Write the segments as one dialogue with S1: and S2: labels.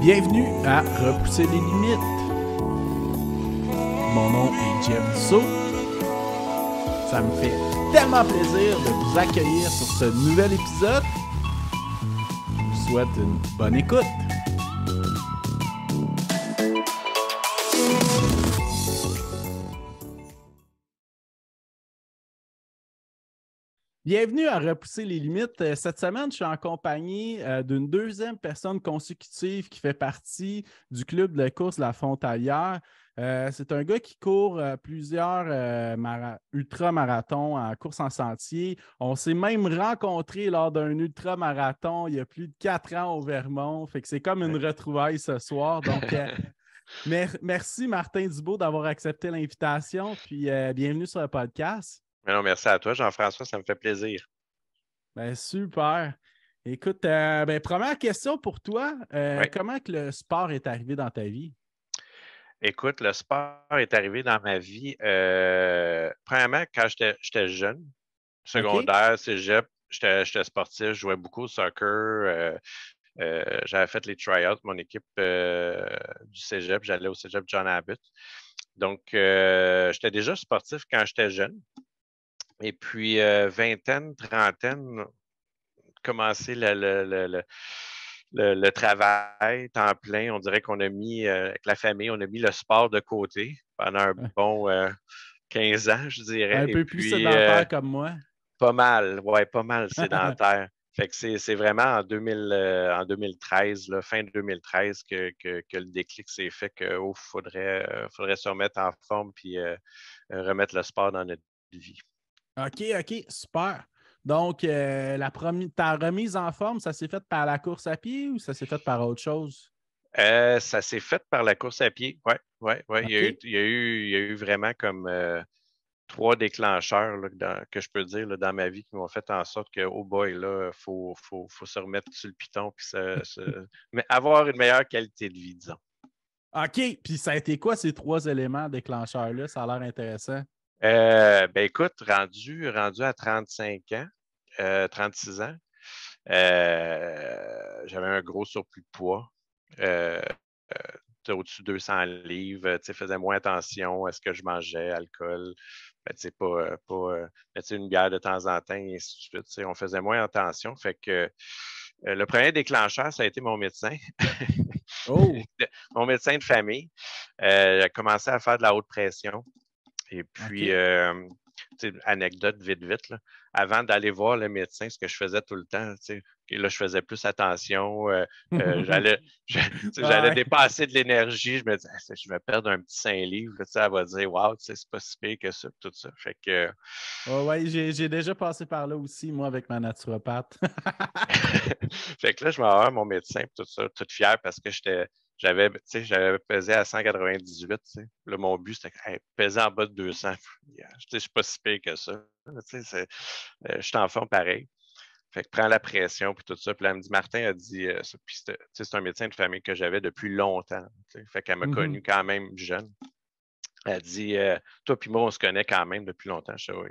S1: Bienvenue à Repousser les limites. Mon nom est Jeff Dussault. Ça me fait tellement plaisir de vous accueillir sur ce nouvel épisode. Je vous souhaite une bonne écoute. Bienvenue à Repousser les limites. Cette semaine, je suis en compagnie d'une deuxième personne consécutive qui fait partie du club de course de la Frontalière. C'est un gars qui court plusieurs ultramarathons en course en sentier. On s'est même rencontrés lors d'un ultramarathon il y a plus de 4 ans au Vermont. Fait que c'est comme une retrouvaille ce soir. Donc, merci Martin Dubois d'avoir accepté l'invitation. Puis, bienvenue sur le podcast.
S2: Mais non, merci à toi, Jean-François, ça me fait plaisir.
S1: Ben, super. Écoute, première question pour toi.
S2: Oui.
S1: Comment que le sport est arrivé dans ta vie?
S2: Écoute, le sport est arrivé dans ma vie, premièrement, quand j'étais jeune, secondaire, cégep, j'étais sportif, je jouais beaucoup au soccer. J'avais fait les try-outs, mon équipe du cégep, j'allais au cégep John Abbott. Donc, j'étais déjà sportif quand j'étais jeune. Et puis, vingtaine, trentaine, commencé le travail, temps plein. On dirait qu'on a mis, avec la famille, on a mis le sport de côté pendant un bon 15 ans, je dirais.
S1: Un
S2: Et
S1: peu plus
S2: puis,
S1: sédentaire comme moi.
S2: pas mal sédentaire. Fait que c'est vraiment en 2013, là, fin 2013, que le déclic s'est fait que faudrait se remettre en forme puis remettre le sport dans notre vie.
S1: OK, super. Donc, ta remise en forme, ça s'est fait par la course à pied ou ça s'est fait par autre chose?
S2: Ça s'est fait par la course à pied. Oui.
S1: OK.
S2: Il y a eu vraiment comme 3 déclencheurs là, que je peux dire là, dans ma vie qui m'ont fait en sorte que, oh boy, là, faut se remettre sur le piton puis mais avoir une meilleure qualité de vie, disons.
S1: OK. Puis ça a été quoi ces 3 éléments déclencheurs-là? Ça a l'air intéressant.
S2: Ben écoute, rendu à 35 ans, 36 ans, j'avais un gros surplus de poids. Au-dessus de 200 livres, faisais moins attention à ce que je mangeais, alcool, une bière de temps en temps, et ainsi de suite. On faisait moins attention. Fait que le premier déclencheur, ça a été mon médecin.
S1: Oh!
S2: Mon médecin de famille. Il a commencé à faire de la haute pression. Et puis, anecdote vite, là. Avant d'aller voir le médecin, ce que je faisais tout le temps, là, je faisais plus attention. J'allais dépasser de l'énergie. Je me disais, je vais perdre un petit 5 livres. Elle va dire, wow, c'est pas si pire que ça, tout ça. Fait que.
S1: Oui, j'ai déjà passé par là aussi, moi, avec ma naturopathe.
S2: Fait que là, je m'en vais voir mon médecin, tout ça, tout fier parce que j'avais pesé à 198. Là, mon but, c'était peser en bas de 200. Je suis pas si pire que ça. Je suis en forme pareil. Fait que prends la pression puis tout ça. Puis là, elle me dit, Martin a dit ça. Puis c'est un médecin de famille que j'avais depuis longtemps. Fait qu'elle m'a connu quand même jeune. Elle dit, toi puis moi, on se connaît quand même depuis longtemps. Je sais, oui,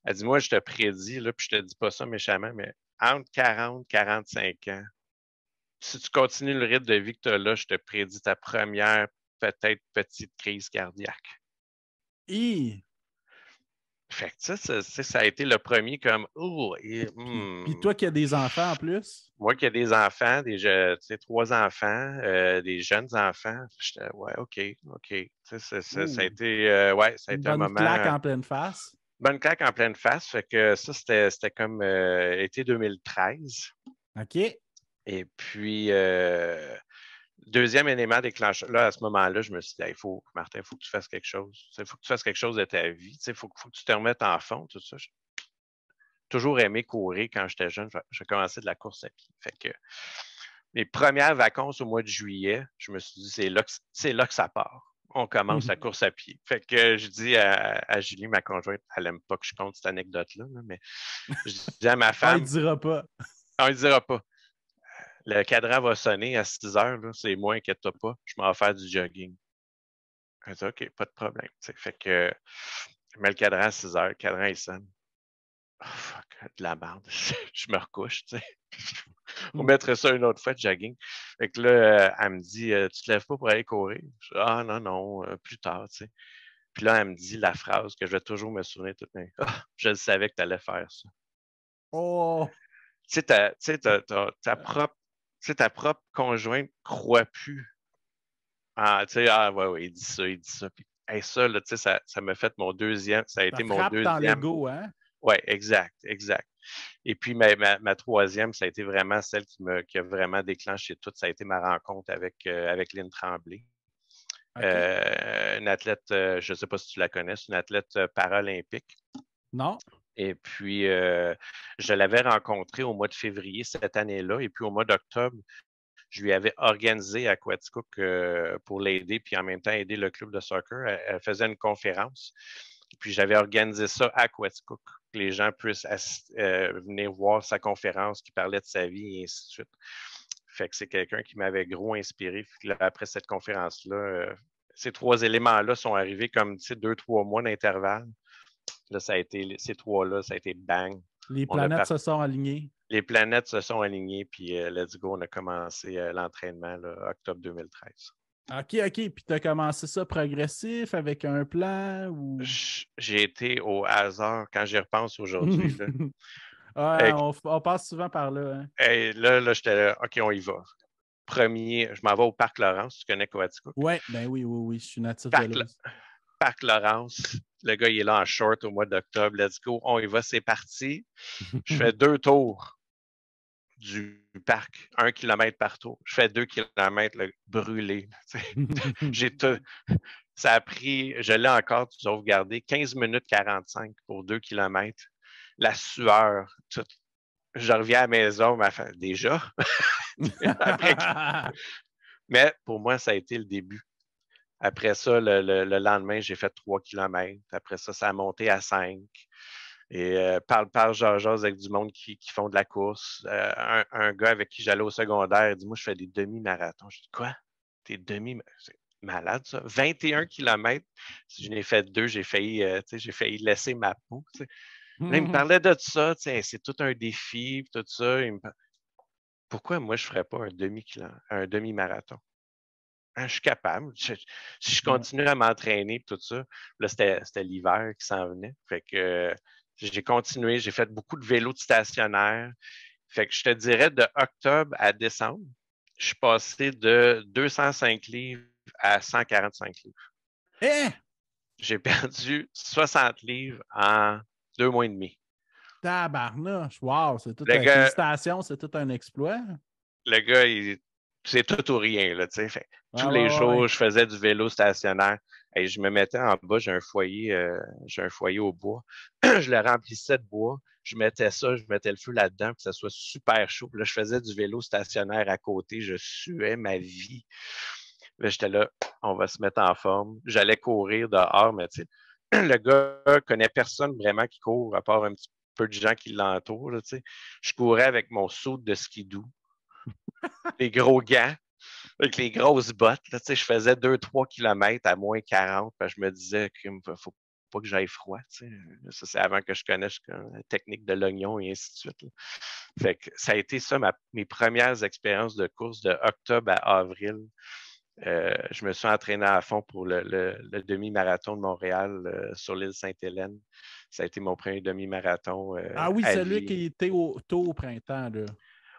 S2: elle dit, moi, je te prédis, là, puis je te dis pas ça méchamment, mais entre 40 et 45 ans, si tu continues le rythme de vie que tu as là, je te prédis ta première, peut-être, petite crise cardiaque. Fait que ça a été le premier comme,
S1: Puis toi qui as des enfants en plus?
S2: Moi qui ai des enfants, 3 enfants, des jeunes enfants, j'étais, ouais, OK. Ça a été, ça a
S1: Une
S2: été un
S1: bonne
S2: moment.
S1: claque en pleine face.
S2: Bonne claque en pleine face. Fait que ça, c'était comme été 2013.
S1: OK.
S2: Et puis, deuxième élément déclencheur, là, à ce moment-là, je me suis dit, hey, Martin, il faut que tu fasses quelque chose. Il faut que tu fasses quelque chose de ta vie. Il faut que tu te remettes en fond, tout ça. J'ai toujours aimé courir quand j'étais jeune. J'ai commencé de la course à pied. Fait que mes premières vacances au mois de juillet, je me suis dit, c'est là que ça part. On commence la course à pied. Fait que je dis à Julie, ma conjointe, elle n'aime pas que je compte cette anecdote-là, mais je dis à ma
S1: On ne
S2: femme,
S1: dira pas.
S2: on ne dira pas. Le cadran va sonner à 6 heures, là, c'est moi, inquiète-toi pas, je m'en vais faire du jogging. Elle dit, OK, pas de problème. Fait que je mets le cadran à 6 heures, le cadran il sonne. Oh, fuck, de la merde. Je me recouche, On mettrait ça une autre fois de jogging. Fait que là, elle me dit, tu te lèves pas pour aller courir? Je dis, ah non, non, plus tard, tu sais. Puis là, elle me dit la phrase que je vais toujours me souvenir toute ma vie. Ah, je le savais que tu allais faire ça.
S1: Oh!
S2: Tu sais, ta propre conjointe croit plus. Ah, tu sais, ah ouais, ouais, il dit ça, il dit ça. Puis, hey, ça, là, tu sais, ça m'a fait mon deuxième, ça a
S1: Ça
S2: été mon
S1: frappe dans
S2: deuxième.
S1: l'ego, hein?
S2: Oui, exact, exact. Et puis, ma troisième, ça a été vraiment celle qui a vraiment déclenché tout. Ça a été ma rencontre avec Lynn Tremblay.
S1: OK.
S2: Une athlète, je ne sais pas si tu la connais, c'est une athlète paralympique.
S1: Non?
S2: Et puis, je l'avais rencontrée au mois de février cette année-là. Et puis, au mois d'octobre, je lui avais organisé à Quaticook pour l'aider, puis en même temps aider le club de soccer. Elle faisait une conférence. Puis j'avais organisé ça à Quaticook, que les gens puissent venir voir sa conférence qui parlait de sa vie et ainsi de suite. Fait que c'est quelqu'un qui m'avait gros inspiré. Puis là, après cette conférence-là, ces trois éléments-là sont arrivés comme 2-3 mois d'intervalle. Là, ça a été ces trois-là, ça a été bang.
S1: Les planètes se sont alignées.
S2: Les planètes se sont alignées, puis let's go, on a commencé l'entraînement là, octobre 2013.
S1: OK, OK. Puis tu as commencé ça progressif avec un plan ou.
S2: J'ai été au hasard quand j'y repense aujourd'hui. Là.
S1: Ouais, on passe souvent par là. Hein.
S2: Là, j'étais là, OK, on y va. Premier, je m'en vais au Parc Laurence. Tu connais Coaticook?
S1: Ouais, ben oui, oui, oui. Je suis natif de là.
S2: Parc Laurence. Le gars, il est là en short au mois d'octobre. Let's go. On y va, c'est parti. Je fais 2 tours du parc, 1 kilomètre par tour. Je fais 2 kilomètres brûlé. J'ai tout. Ça a pris, je l'ai encore sauvegardé, 15 minutes 45 pour 2 kilomètres. La sueur, tout. Je reviens à la maison, ma femme, déjà. Après, mais pour moi, ça a été le début. Après ça, le lendemain, j'ai fait 3 kilomètres. Après ça, ça a monté à 5. Et parle j'ose avec du monde qui font de la course. Un gars avec qui j'allais au secondaire, il dit, moi, je fais des demi-marathons. Je dis, quoi? T'es c'est malade, ça. 21 kilomètres. Si je n'ai fait 2, j'ai failli laisser ma peau. Là, il me parlait de ça, c'est tout un défi, tout ça. Pourquoi moi, je ne ferais pas un demi-marathon? Hein, je suis capable. Si je continue à m'entraîner, tout ça, là, c'était l'hiver qui s'en venait. Fait que j'ai continué, j'ai fait beaucoup de vélo de stationnaire. Fait que je te dirais, de octobre à décembre, je suis passé de 205 livres à 145 livres.
S1: Eh!
S2: J'ai perdu 60 livres en 2 mois et demi.
S1: Tabarnouche! Wow! Félicitations, c'est tout un exploit.
S2: Le gars, c'est tout ou rien. Là, tous les jours, je faisais du vélo stationnaire. Et je me mettais en bas, j'ai un foyer au bois. Je le remplissais de bois. Je mettais le feu là-dedans pour que ça soit super chaud. Puis là, je faisais du vélo stationnaire à côté. Je suais ma vie. Là, j'étais là, on va se mettre en forme. J'allais courir dehors, mais tu sais, le gars connaît personne vraiment qui court, à part un petit peu de gens qui l'entourent. Là, je courais avec mon saut de skidoo, les gros gants, avec les grosses bottes. Là, je faisais 2-3 kilomètres à moins 40. Je me disais qu'il ne faut pas que j'aille froid. Ça, c'est avant que je connaisse la technique de l'oignon et ainsi de suite. Là. Fait que ça a été ça, mes premières expériences de course de octobre à avril. Je me suis entraîné à fond pour le demi-marathon de Montréal sur l'île Sainte-Hélène. Ça a été mon premier demi-marathon.
S1: Ah oui, celui qui était tôt au printemps. Là.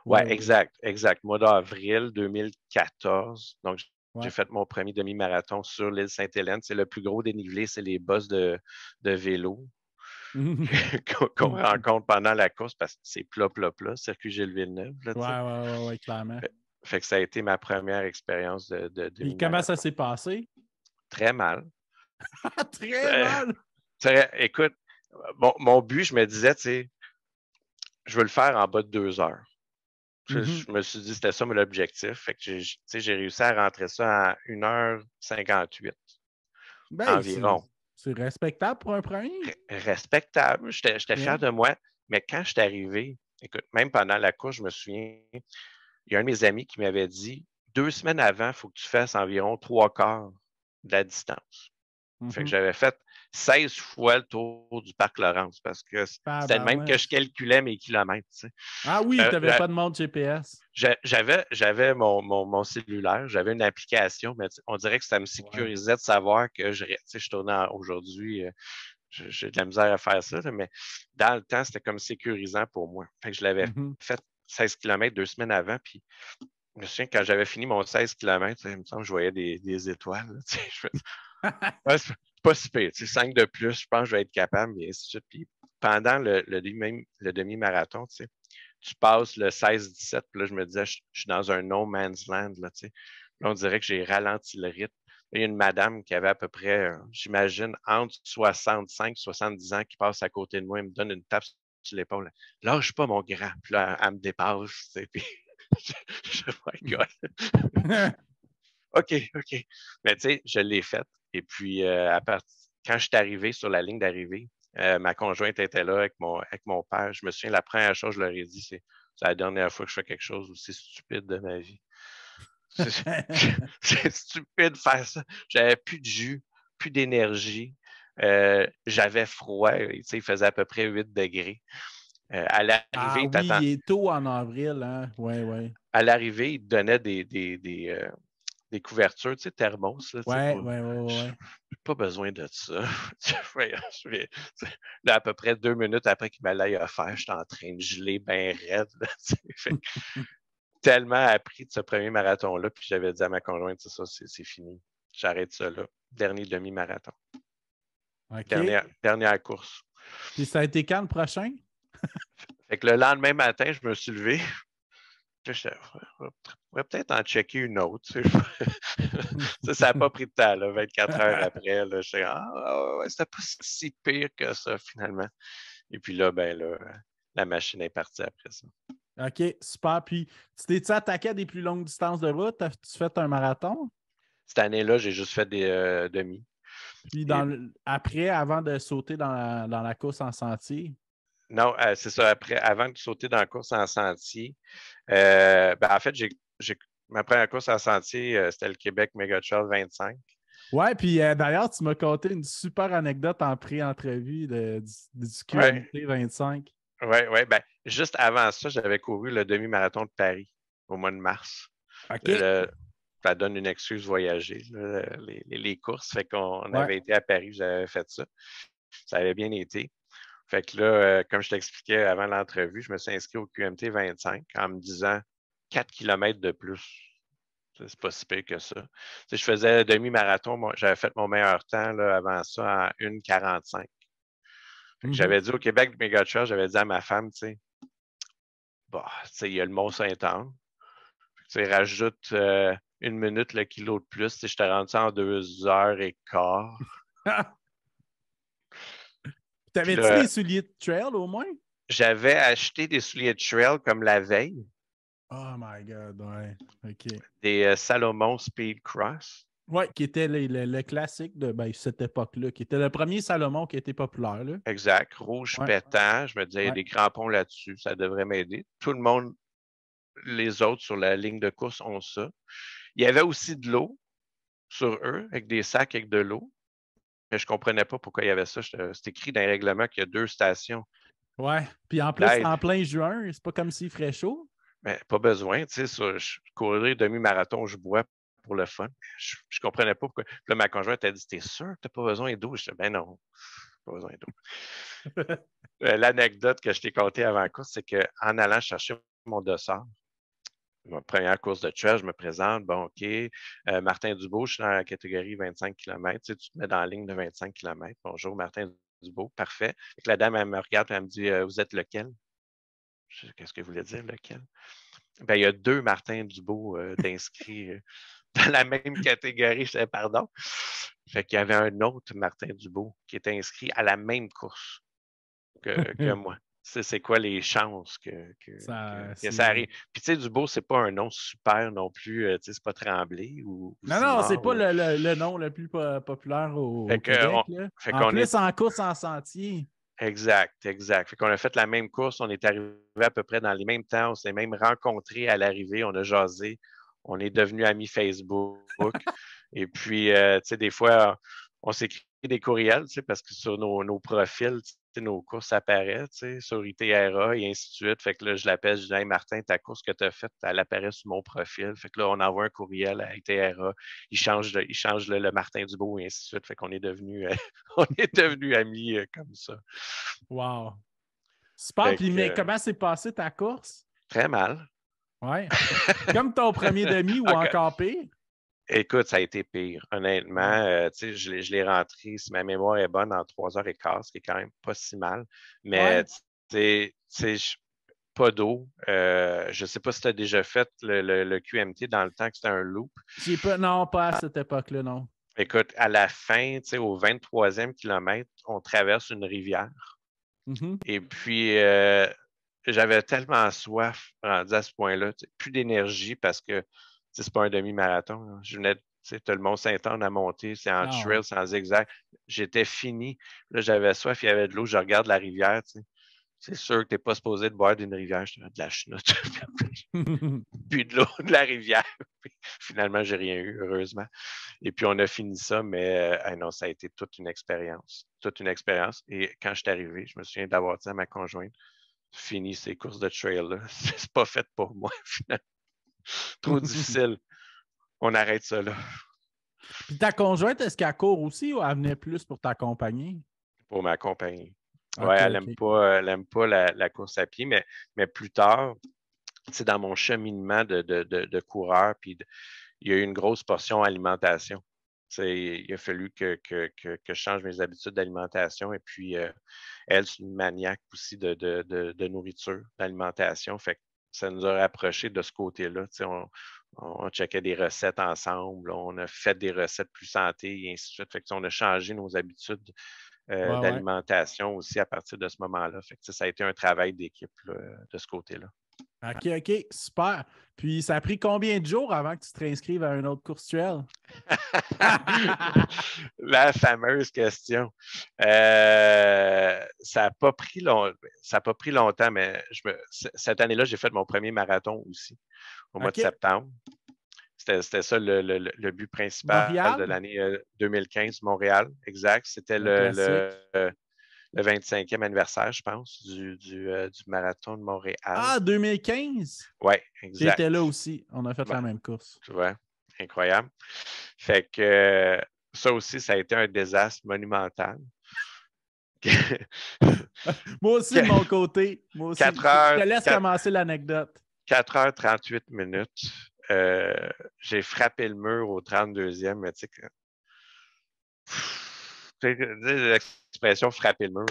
S2: Ouais, exact. Mois d'avril 2014. Donc,
S1: Ouais.
S2: j'ai fait mon premier demi-marathon sur l'île Sainte-Hélène. C'est le plus gros dénivelé, c'est les bosses de vélo qu'on rencontre pendant la course parce que c'est plat, circuit Gilles Villeneuve. Là,
S1: ouais, clairement.
S2: Fait que ça a été ma première expérience de demi-marathon.
S1: Et comment ça s'est passé?
S2: Très mal.
S1: Très mal!
S2: Écoute, mon but, je me disais, je veux le faire en bas de 2 heures. Je me suis dit, c'était ça mon objectif. Fait que j'ai réussi à rentrer ça en 1h58 environ.
S1: C'est respectable pour un premier?
S2: Respectable. J'étais fier de moi. Mais quand je suis arrivé, écoute, même pendant la course, je me souviens, il y a un de mes amis qui m'avait dit 2 semaines avant, il faut que tu fasses environ 3/4 de la distance. Fait que j'avais fait 16 fois le tour du parc Laurence parce que c'était le même que je calculais mes kilomètres. Tu sais.
S1: Ah oui, tu n'avais pas de montre GPS.
S2: J'avais mon cellulaire, j'avais une application, mais on dirait que ça me sécurisait de savoir que je tournais aujourd'hui. J'ai de la misère à faire ça, là, mais dans le temps, c'était comme sécurisant pour moi. Fait que je l'avais fait 16 km 2 semaines avant, puis je me souviens quand j'avais fini mon 16 km, il me semble que je voyais des étoiles. Ouais, c'est pas si pire. 5 de plus, je pense que je vais être capable, mais ainsi de suite. Puis pendant le demi-marathon, tu passes le 16-17, puis là, je me disais, je suis dans un no man's land. Là, on dirait que j'ai ralenti le rythme. Il y a une madame qui avait à peu près, j'imagine, entre 65 et 70 ans qui passe à côté de moi et me donne une tape sur l'épaule. Lâche pas, mon grand. Puis là, elle me dépasse. Puis je my God. OK. Mais tu sais, je l'ai faite. Et puis, quand je suis arrivé sur la ligne d'arrivée, ma conjointe était là avec mon père. Je me souviens, la première chose que je leur ai dit, c'est la dernière fois que je fais quelque chose aussi stupide de ma vie. C'est stupide de faire ça. J'avais plus de jus, plus d'énergie. J'avais froid. Il faisait à peu près 8 degrés. À l'arrivée,
S1: il est tôt en avril. Hein? Ouais.
S2: À l'arrivée, il te donnait des couvertures, thermos. Là,
S1: ouais.
S2: Pas besoin de ça. Là, à peu près 2 minutes après qu'il me l'ait offert, j'étais en train de geler bien raide. Là, tellement appris de ce premier marathon-là, puis j'avais dit à ma conjointe, c'est ça, c'est fini. J'arrête ça là. Dernier demi-marathon.
S1: Okay.
S2: Dernière course.
S1: Puis ça a été quand le prochain?
S2: Fait que le lendemain matin, je me suis levé. Je pourrais peut-être en checker une autre. Ça n'a pas pris de temps, là, 24 heures après. Là, c'était pas si pire que ça, finalement. Et puis là, la machine est partie après ça.
S1: OK, super. Puis, tu t'es-tu attaqué à des plus longues distances de route? As-tu fait un marathon?
S2: Cette année-là, j'ai juste fait des demi.
S1: Puis, après, avant de sauter dans la course en sentier?
S2: Non, c'est ça. Avant de sauter dans la course en sentier, en fait, ma première course en sentier, c'était le Québec Mega Trail 25.
S1: Ouais, puis d'ailleurs, tu m'as conté une super anecdote en pré-entrevue du QMT 25.
S2: Oui. Juste avant ça, j'avais couru le demi-marathon de Paris au mois de mars.
S1: OK.
S2: Ça donne une excuse voyager, là, les courses. Fait qu'on avait été à Paris, j'avais fait ça. Ça avait bien été. Fait que là, comme je t'expliquais avant l'entrevue, je me suis inscrit au QMT 25 en me disant 4 km de plus. C'est pas si pire que ça. Je faisais demi-marathon, j'avais fait mon meilleur temps là, avant ça en 1,45. J'avais dit au Québec Mega Trail, j'avais dit à ma femme, il y a le Mont-Saint-Anne. Rajoute 1 minute le kilo de plus. Je t'ai rendu ça en 2h15.
S1: T'avais-tu des souliers de trail au moins?
S2: J'avais acheté des souliers de trail comme la veille.
S1: Oh my God, ouais. OK.
S2: Des Salomon Speed Cross.
S1: Oui, qui était le classique de cette époque-là, qui était le premier Salomon qui était populaire. Là.
S2: Exact. Rouge pétant. Je me disais, il y a des crampons là-dessus. Ça devrait m'aider. Tout le monde, les autres sur la ligne de course ont ça. Il y avait aussi de l'eau sur eux, avec des sacs avec de l'eau. Mais je ne comprenais pas pourquoi il y avait ça. C'est écrit dans les règlements qu'il y a 2 stations.
S1: Ouais. Puis en plus, en plein juin, c'est pas comme s'il ferait chaud.
S2: Mais pas besoin. Tu sais, courir demi-marathon, je bois pour le fun. Je comprenais pas pourquoi. Puis là, ma conjointe a dit, t'es sûr que t'as pas besoin d'eau? Je disais, ben non, pas besoin d'eau. L'anecdote que je t'ai contée avant la course, c'est qu'en allant chercher mon dossard, ma première course de trail, je me présente, bon, OK, Martin Dubois, je suis dans la catégorie 25 km, tu te mets dans la ligne de 25 km. Bonjour, Martin Dubois, parfait. Et la dame, elle me regarde et elle me dit, vous êtes lequel? Qu'est-ce que vous voulez dire, lequel? Ben, il y a 2 Martin Dubois d'inscrits dans la même catégorie. Je disais, pardon. Fait qu'il y avait un autre Martin Dubois qui était inscrit à la même course que moi. C'est quoi les chances que ça arrive? Puis, tu sais, Dubois, c'est pas un nom super non plus. Tu sais, c'est pas Tremblay ou
S1: non, c'est pas le nom le plus populaire au Québec. En plus, en course en sentier.
S2: Exact. Fait qu'on a fait la même course. On est arrivé à peu près dans les mêmes temps. On s'est même rencontrés à l'arrivée. On a jasé. On est devenus amis Facebook. Et puis, tu sais, des fois, on s'écrit des courriels, parce que sur nos profils, nos courses apparaissent, sur ITRA et ainsi de suite. Fait que là, je l'appelle, je dis, hey, Martin, ta course que tu as faite, elle apparaît sur mon profil. Fait que là, on envoie un courriel à ITRA, il change le Martin Dubois et ainsi de suite. Fait qu'on est devenus on est devenus amis comme ça.
S1: Wow. Super. Puis, mais comment s'est passée ta course?
S2: Très mal.
S1: Ouais. Comme ton premier demi ou encore pire?
S2: Écoute, ça a été pire. Honnêtement, je l'ai rentré, si ma mémoire est bonne, en 3h15, ce qui est quand même pas si mal. Mais, pas d'eau. Je ne sais pas si tu as déjà fait le QMT dans le temps que c'était un loop.
S1: Non, pas à cette époque-là, non.
S2: Écoute, à la fin, au 23e kilomètre, on traverse une rivière.
S1: Mm-hmm. Et
S2: puis, j'avais tellement soif rendu à ce point-là, plus d'énergie parce que c'est pas un demi-marathon. Hein. Je venais, tu as le Mont-Saint-Anne à monter, c'est en trail, c'est en zigzag. J'étais fini. Là, j'avais soif, il y avait de l'eau, je regarde la rivière. C'est sûr que tu n'es pas supposé de boire d'une rivière. J'étais de la chenoute. Puis de l'eau de la rivière. Puis, finalement, j'ai rien eu, heureusement. Et puis, on a fini ça, mais non, ça a été toute une expérience. Toute une expérience. Et quand je suis arrivé, je me souviens d'avoir dit à ma conjointe, fini ces courses de trail-là. C'est pas fait pour moi, finalement. Trop difficile. On arrête ça là.
S1: Puis ta conjointe, est-ce qu'elle court aussi ou elle venait plus pour t'accompagner?
S2: Pour m'accompagner.
S1: Okay,
S2: ouais, elle n'aime pas la course à pied, mais plus tard, dans mon cheminement de coureur, puis il y a eu une grosse portion alimentation. Il a fallu que je change mes habitudes d'alimentation. Et puis, elle, c'est une maniaque aussi de nourriture, d'alimentation. Fait que ça nous a rapprochés de ce côté-là. On checkait des recettes ensemble, on a fait des recettes plus santé et ainsi de suite. Fait que, on a changé nos habitudes d'alimentation aussi à partir de ce moment-là. Fait que, ça a été un travail d'équipe de ce côté-là.
S1: OK, super. Puis, ça a pris combien de jours avant que tu te réinscrives à une autre course trail?
S2: La fameuse question. Ça n'a pas pris longtemps, mais cette année-là, j'ai fait mon premier marathon aussi, au mois de septembre. C'était ça le but principal
S1: Montréal?
S2: de l'année 2015, Montréal, exact. C'était le 25e anniversaire, je pense, du marathon de Montréal.
S1: Ah, 2015?
S2: Oui, exact.
S1: J'étais là aussi. On a fait la même course.
S2: Tu vois, incroyable. Fait que ça aussi, ça a été un désastre monumental.
S1: Moi aussi, de mon côté. Moi aussi.
S2: 4 heures,
S1: je te laisse commencer l'anecdote.
S2: 4h38 minutes. J'ai frappé le mur au 32e, mais tu sais, l'expression frapper le mur,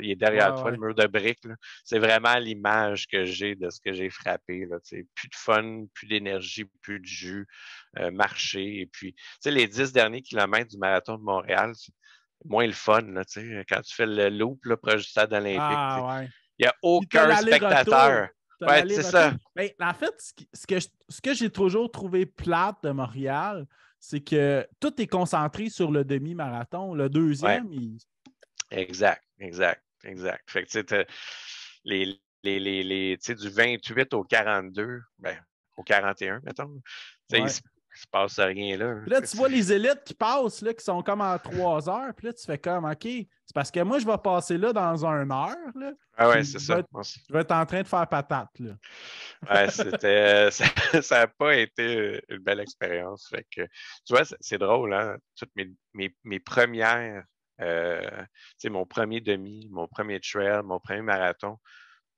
S2: il est derrière toi, le mur de briques. C'est vraiment l'image que j'ai de ce que j'ai frappé. Là, plus de fun, plus d'énergie, plus de jus, marcher. Et puis, les 10 derniers kilomètres du marathon de Montréal, c'est moins le fun. Là, quand tu fais le loop là, proche du stade olympique, il n'y a aucun spectateur. Ouais, c'est ça.
S1: Mais en fait, ce que j'ai toujours trouvé plate de Montréal, c'est que tout est concentré sur le demi-marathon. Le deuxième,
S2: Exact. Fait que du 28 au 42, au 41, mettons, il se passe rien là.
S1: Puis là, tu vois les élites qui passent, là, qui sont comme en 3 heures, puis là, tu fais comme, OK, c'est parce que moi, je vais passer là dans 1 heure. Là,
S2: c'est ça.
S1: Je vais être en train de faire patate. Là.
S2: Ça n'a pas été une belle expérience. Fait que, tu vois, c'est drôle, hein? Toutes mes premières, mon premier demi, mon premier trail, mon premier marathon,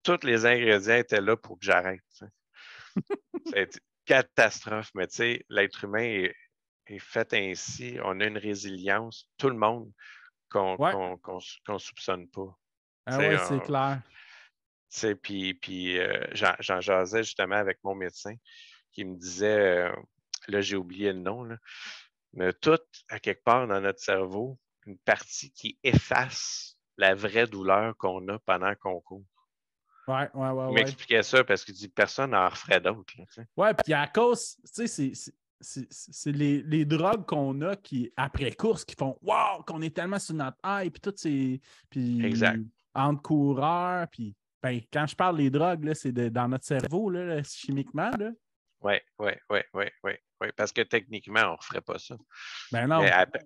S2: tous les ingrédients étaient là pour que j'arrête. Ça a été catastrophe, mais tu sais, l'être humain est fait ainsi. On a une résilience, tout le monde, qu'on soupçonne pas.
S1: Ah ouais, c'est clair.
S2: Puis j'en jasais justement avec mon médecin qui me disait, là j'ai oublié le nom, là, mais tout, à quelque part dans notre cerveau, une partie qui efface la vraie douleur qu'on a pendant qu'on court.
S1: Ouais.
S2: Il m'expliquait ça parce qu'il dit personne n'en referait d'autres.
S1: Ouais, puis à cause, tu sais, c'est les drogues qu'on a qui, après course, qui font wow, qu'on est tellement sur notre high, puis tout, puis
S2: exact.
S1: Entre coureurs, puis quand je parle des drogues, là, c'est dans notre cerveau, là, chimiquement. Là.
S2: Oui, oui, oui, oui, oui, oui. Parce que techniquement, on ne referait pas ça.
S1: Ben non.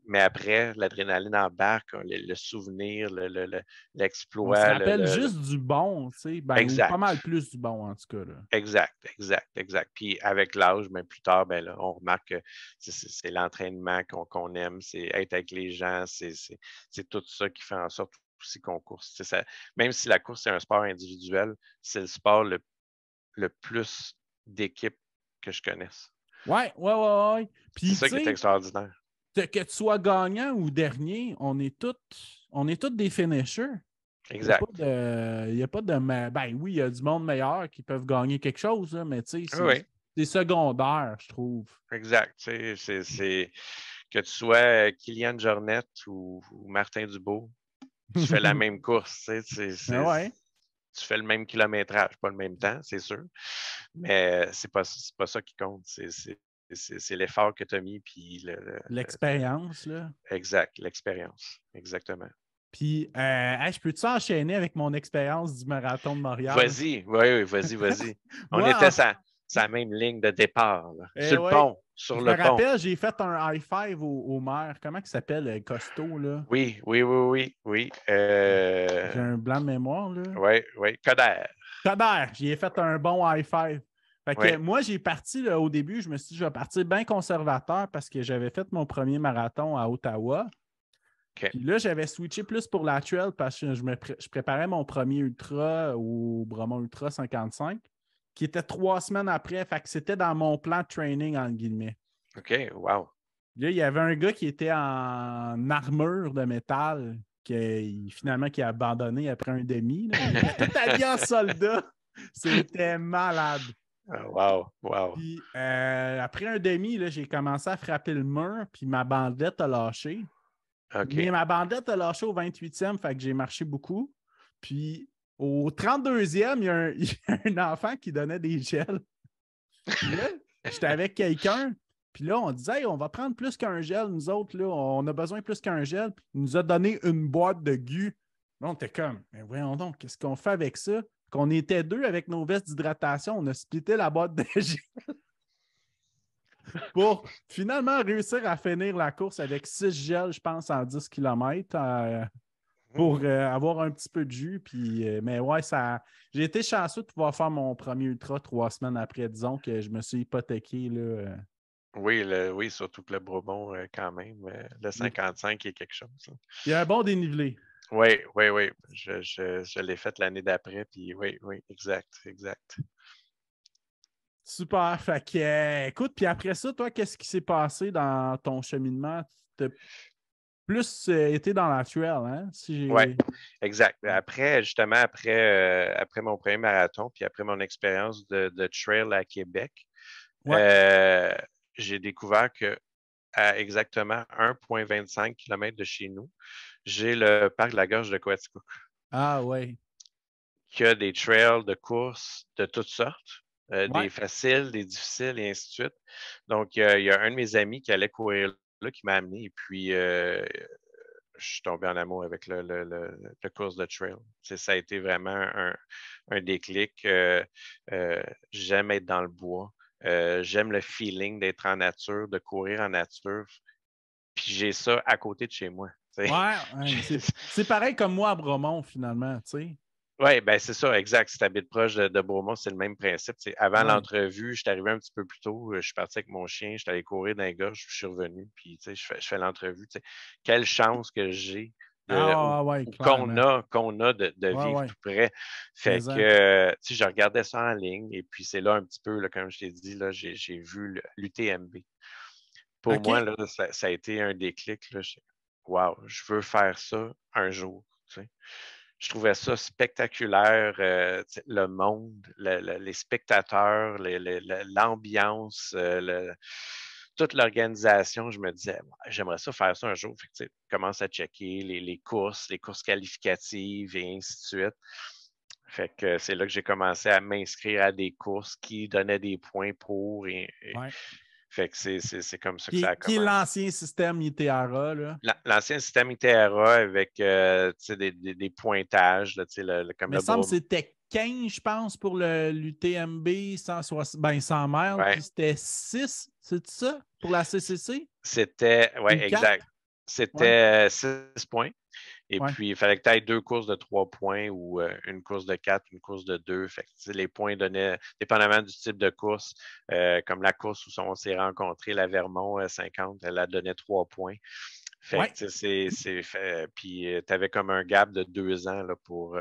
S2: Mais après, l'adrénaline embarque, le souvenir,
S1: On se
S2: l'exploit,
S1: rappelle juste du bon, tu sais. Ben, ou pas
S2: exact.
S1: mal plus du bon, en tout cas, là.
S2: Exact, exact, exact. Puis avec l'âge, ben, plus tard, ben, là, on remarque que c'est l'entraînement qu'on aime, c'est être avec les gens, c'est tout ça qui fait en sorte aussi qu'on course. Ça, même si la course, c'est un sport individuel, c'est le sport le plus d'équipe que je connaisse.
S1: Ouais, ouais, ouais, ouais.
S2: C'est
S1: Puis,
S2: ça
S1: tu
S2: qui est
S1: sais,
S2: extraordinaire.
S1: que tu sois gagnant ou dernier, on est tous des finishers. Il n'y a pas
S2: Exact.
S1: de. Il y a pas de ben oui, il y a du monde meilleur qui peuvent gagner quelque chose, là, mais tu sais,
S2: Oui, oui,
S1: c'est secondaire, je trouve.
S2: exact. C'est que tu sois Kylian Jornet ou Martin Dubois, tu fais la même course.
S1: Ah ouais.
S2: Tu fais le même kilométrage, pas le même temps, c'est sûr. Mais c'est pas ça qui compte. C'est l'effort que tu as mis, puis
S1: L'expérience, là.
S2: exact, l'expérience. Exactement.
S1: Puis, hey, je peux-tu enchaîner avec mon expérience du marathon de Montréal?
S2: Vas-y, oui, vas-y, vas-y. On
S1: Moi,
S2: était sur la même ligne de départ, là. Sur le
S1: ouais,
S2: pont, sur
S1: je
S2: le
S1: me
S2: pont.
S1: rappelle, j'ai fait un high five au maire. Comment il s'appelle, Costaud, là?
S2: Oui, oui, oui, oui, oui.
S1: J'ai un blanc de mémoire, là.
S2: Oui, oui. Coder.
S1: Coder, j'y ai fait un bon high five. Fait que
S2: Oui,
S1: moi, j'ai parti là, au début, je me suis dit, je vais partir bien conservateur parce que j'avais fait mon premier marathon à Ottawa.
S2: OK.
S1: Puis là, j'avais switché plus pour la trail parce que je préparais mon premier ultra au Bromont Ultra 55, qui était 3 semaines après. Fait que c'était dans mon plan de training, entre guillemets.
S2: OK, wow.
S1: Là, il y avait un gars qui était en armure de métal, finalement, qui a abandonné après un demi. Là. Il était tout habillé en soldat. C'était malade.
S2: Wow, wow.
S1: Puis après un demi, là, j'ai commencé à frapper le mur, puis ma bandelette a lâché. Mais
S2: OK.
S1: ma bandelette a lâché au 28e, fait que j'ai marché beaucoup. Puis au 32e, il y a un enfant qui donnait des gels. Puis là, j'étais avec quelqu'un. Puis là, on disait, hey, on va prendre plus qu'un gel, nous autres, là, on a besoin plus qu'un gel. Puis il nous a donné une boîte de gu. Là, on était comme, mais voyons donc, qu'est-ce qu'on fait avec ça? Qu'on était deux avec nos vestes d'hydratation, on a splitté la boîte de gel pour finalement réussir à finir la course avec 6 gels, je pense, en 10 km pour avoir un petit peu de jus. Puis, mais ouais, j'ai été chanceux de pouvoir faire mon premier ultra 3 semaines après. Disons que je me suis hypothéqué. Là,
S2: Oui, oui, surtout que le Bourbon, quand même, le 55 est quelque chose. Là.
S1: il y a un bon dénivelé.
S2: Oui, oui, oui. Je l'ai fait l'année d'après, puis oui, oui, exact, exact.
S1: Super. Fait que, écoute, puis après ça, toi, qu'est-ce qui s'est passé dans ton cheminement? Tu as plus été dans la trail, hein?
S2: Oui, exact. Justement, après mon premier marathon, puis après mon expérience de trail à Québec,
S1: Ouais.
S2: euh, j'ai découvert que à exactement 1,25 km de chez nous, j'ai le parc de la Gorge de Coaticook,
S1: Ah, ouais.
S2: qui a des trails de course de toutes sortes,
S1: Ouais.
S2: des faciles, des difficiles, et ainsi de suite. Donc, il y a un de mes amis qui allait courir là, qui m'a amené, et puis je suis tombé en amour avec le course de trail. Ça a été vraiment un déclic. J'aime être dans le bois. J'aime le feeling d'être en nature, de courir en nature. Puis j'ai ça à côté de chez moi.
S1: Ouais. C'est pareil comme moi à Bromont, finalement, tu sais.
S2: Oui, ben c'est ça, exact. Si tu habites proche de Beaumont, c'est le même principe. Avant
S1: Ouais.
S2: l'entrevue, je suis arrivé un petit peu plus tôt. Je suis parti avec mon chien, je suis allé courir dans les gorges, puis je suis revenu. Puis je fais l'entrevue. Quelle chance que j'ai
S1: Ah, ouais,
S2: ou
S1: clairement.
S2: qu'on a de
S1: Ouais,
S2: vivre
S1: ouais.
S2: tout près. Fait
S1: Mais, hein.
S2: que je regardais ça en ligne et puis c'est là un petit peu, là, comme je t'ai dit, là, j'ai vu l'UTMB. Pour moi,
S1: OK.
S2: là, ça a été un déclic. Là, wow, je veux faire ça un jour. Je trouvais ça spectaculaire, le monde, les spectateurs, l'ambiance, toute l'organisation. Je me disais, j'aimerais ça faire ça un jour. Fait que, commence à checker les courses qualificatives et ainsi de suite. Fait que c'est là que j'ai commencé à m'inscrire à des courses qui donnaient des points pour.
S1: Ouais.
S2: Fait que c'est comme ça que ça a
S1: Qui est
S2: commencé.
S1: l'ancien système ITARA, là.
S2: L'ancien système ITERA avec des pointages, là, comme
S1: Mais
S2: le
S1: semble
S2: bras.
S1: que c'était 15, je pense, pour l'UTMB 100 miles,
S2: Ouais.
S1: puis c'était 6, c'est ça, pour la CCC?
S2: C'était, oui, exact. C'était 6 points. Et puis, il fallait que tu ailles 2 courses de 3 points ou une course de 4, une course de 2. Fait que, les points donnaient, dépendamment du type de course, comme la course où on s'est rencontrés, la Vermont 50, elle a donné 3 points. Fait que, puis, tu avais comme un gap de 2 ans là, pour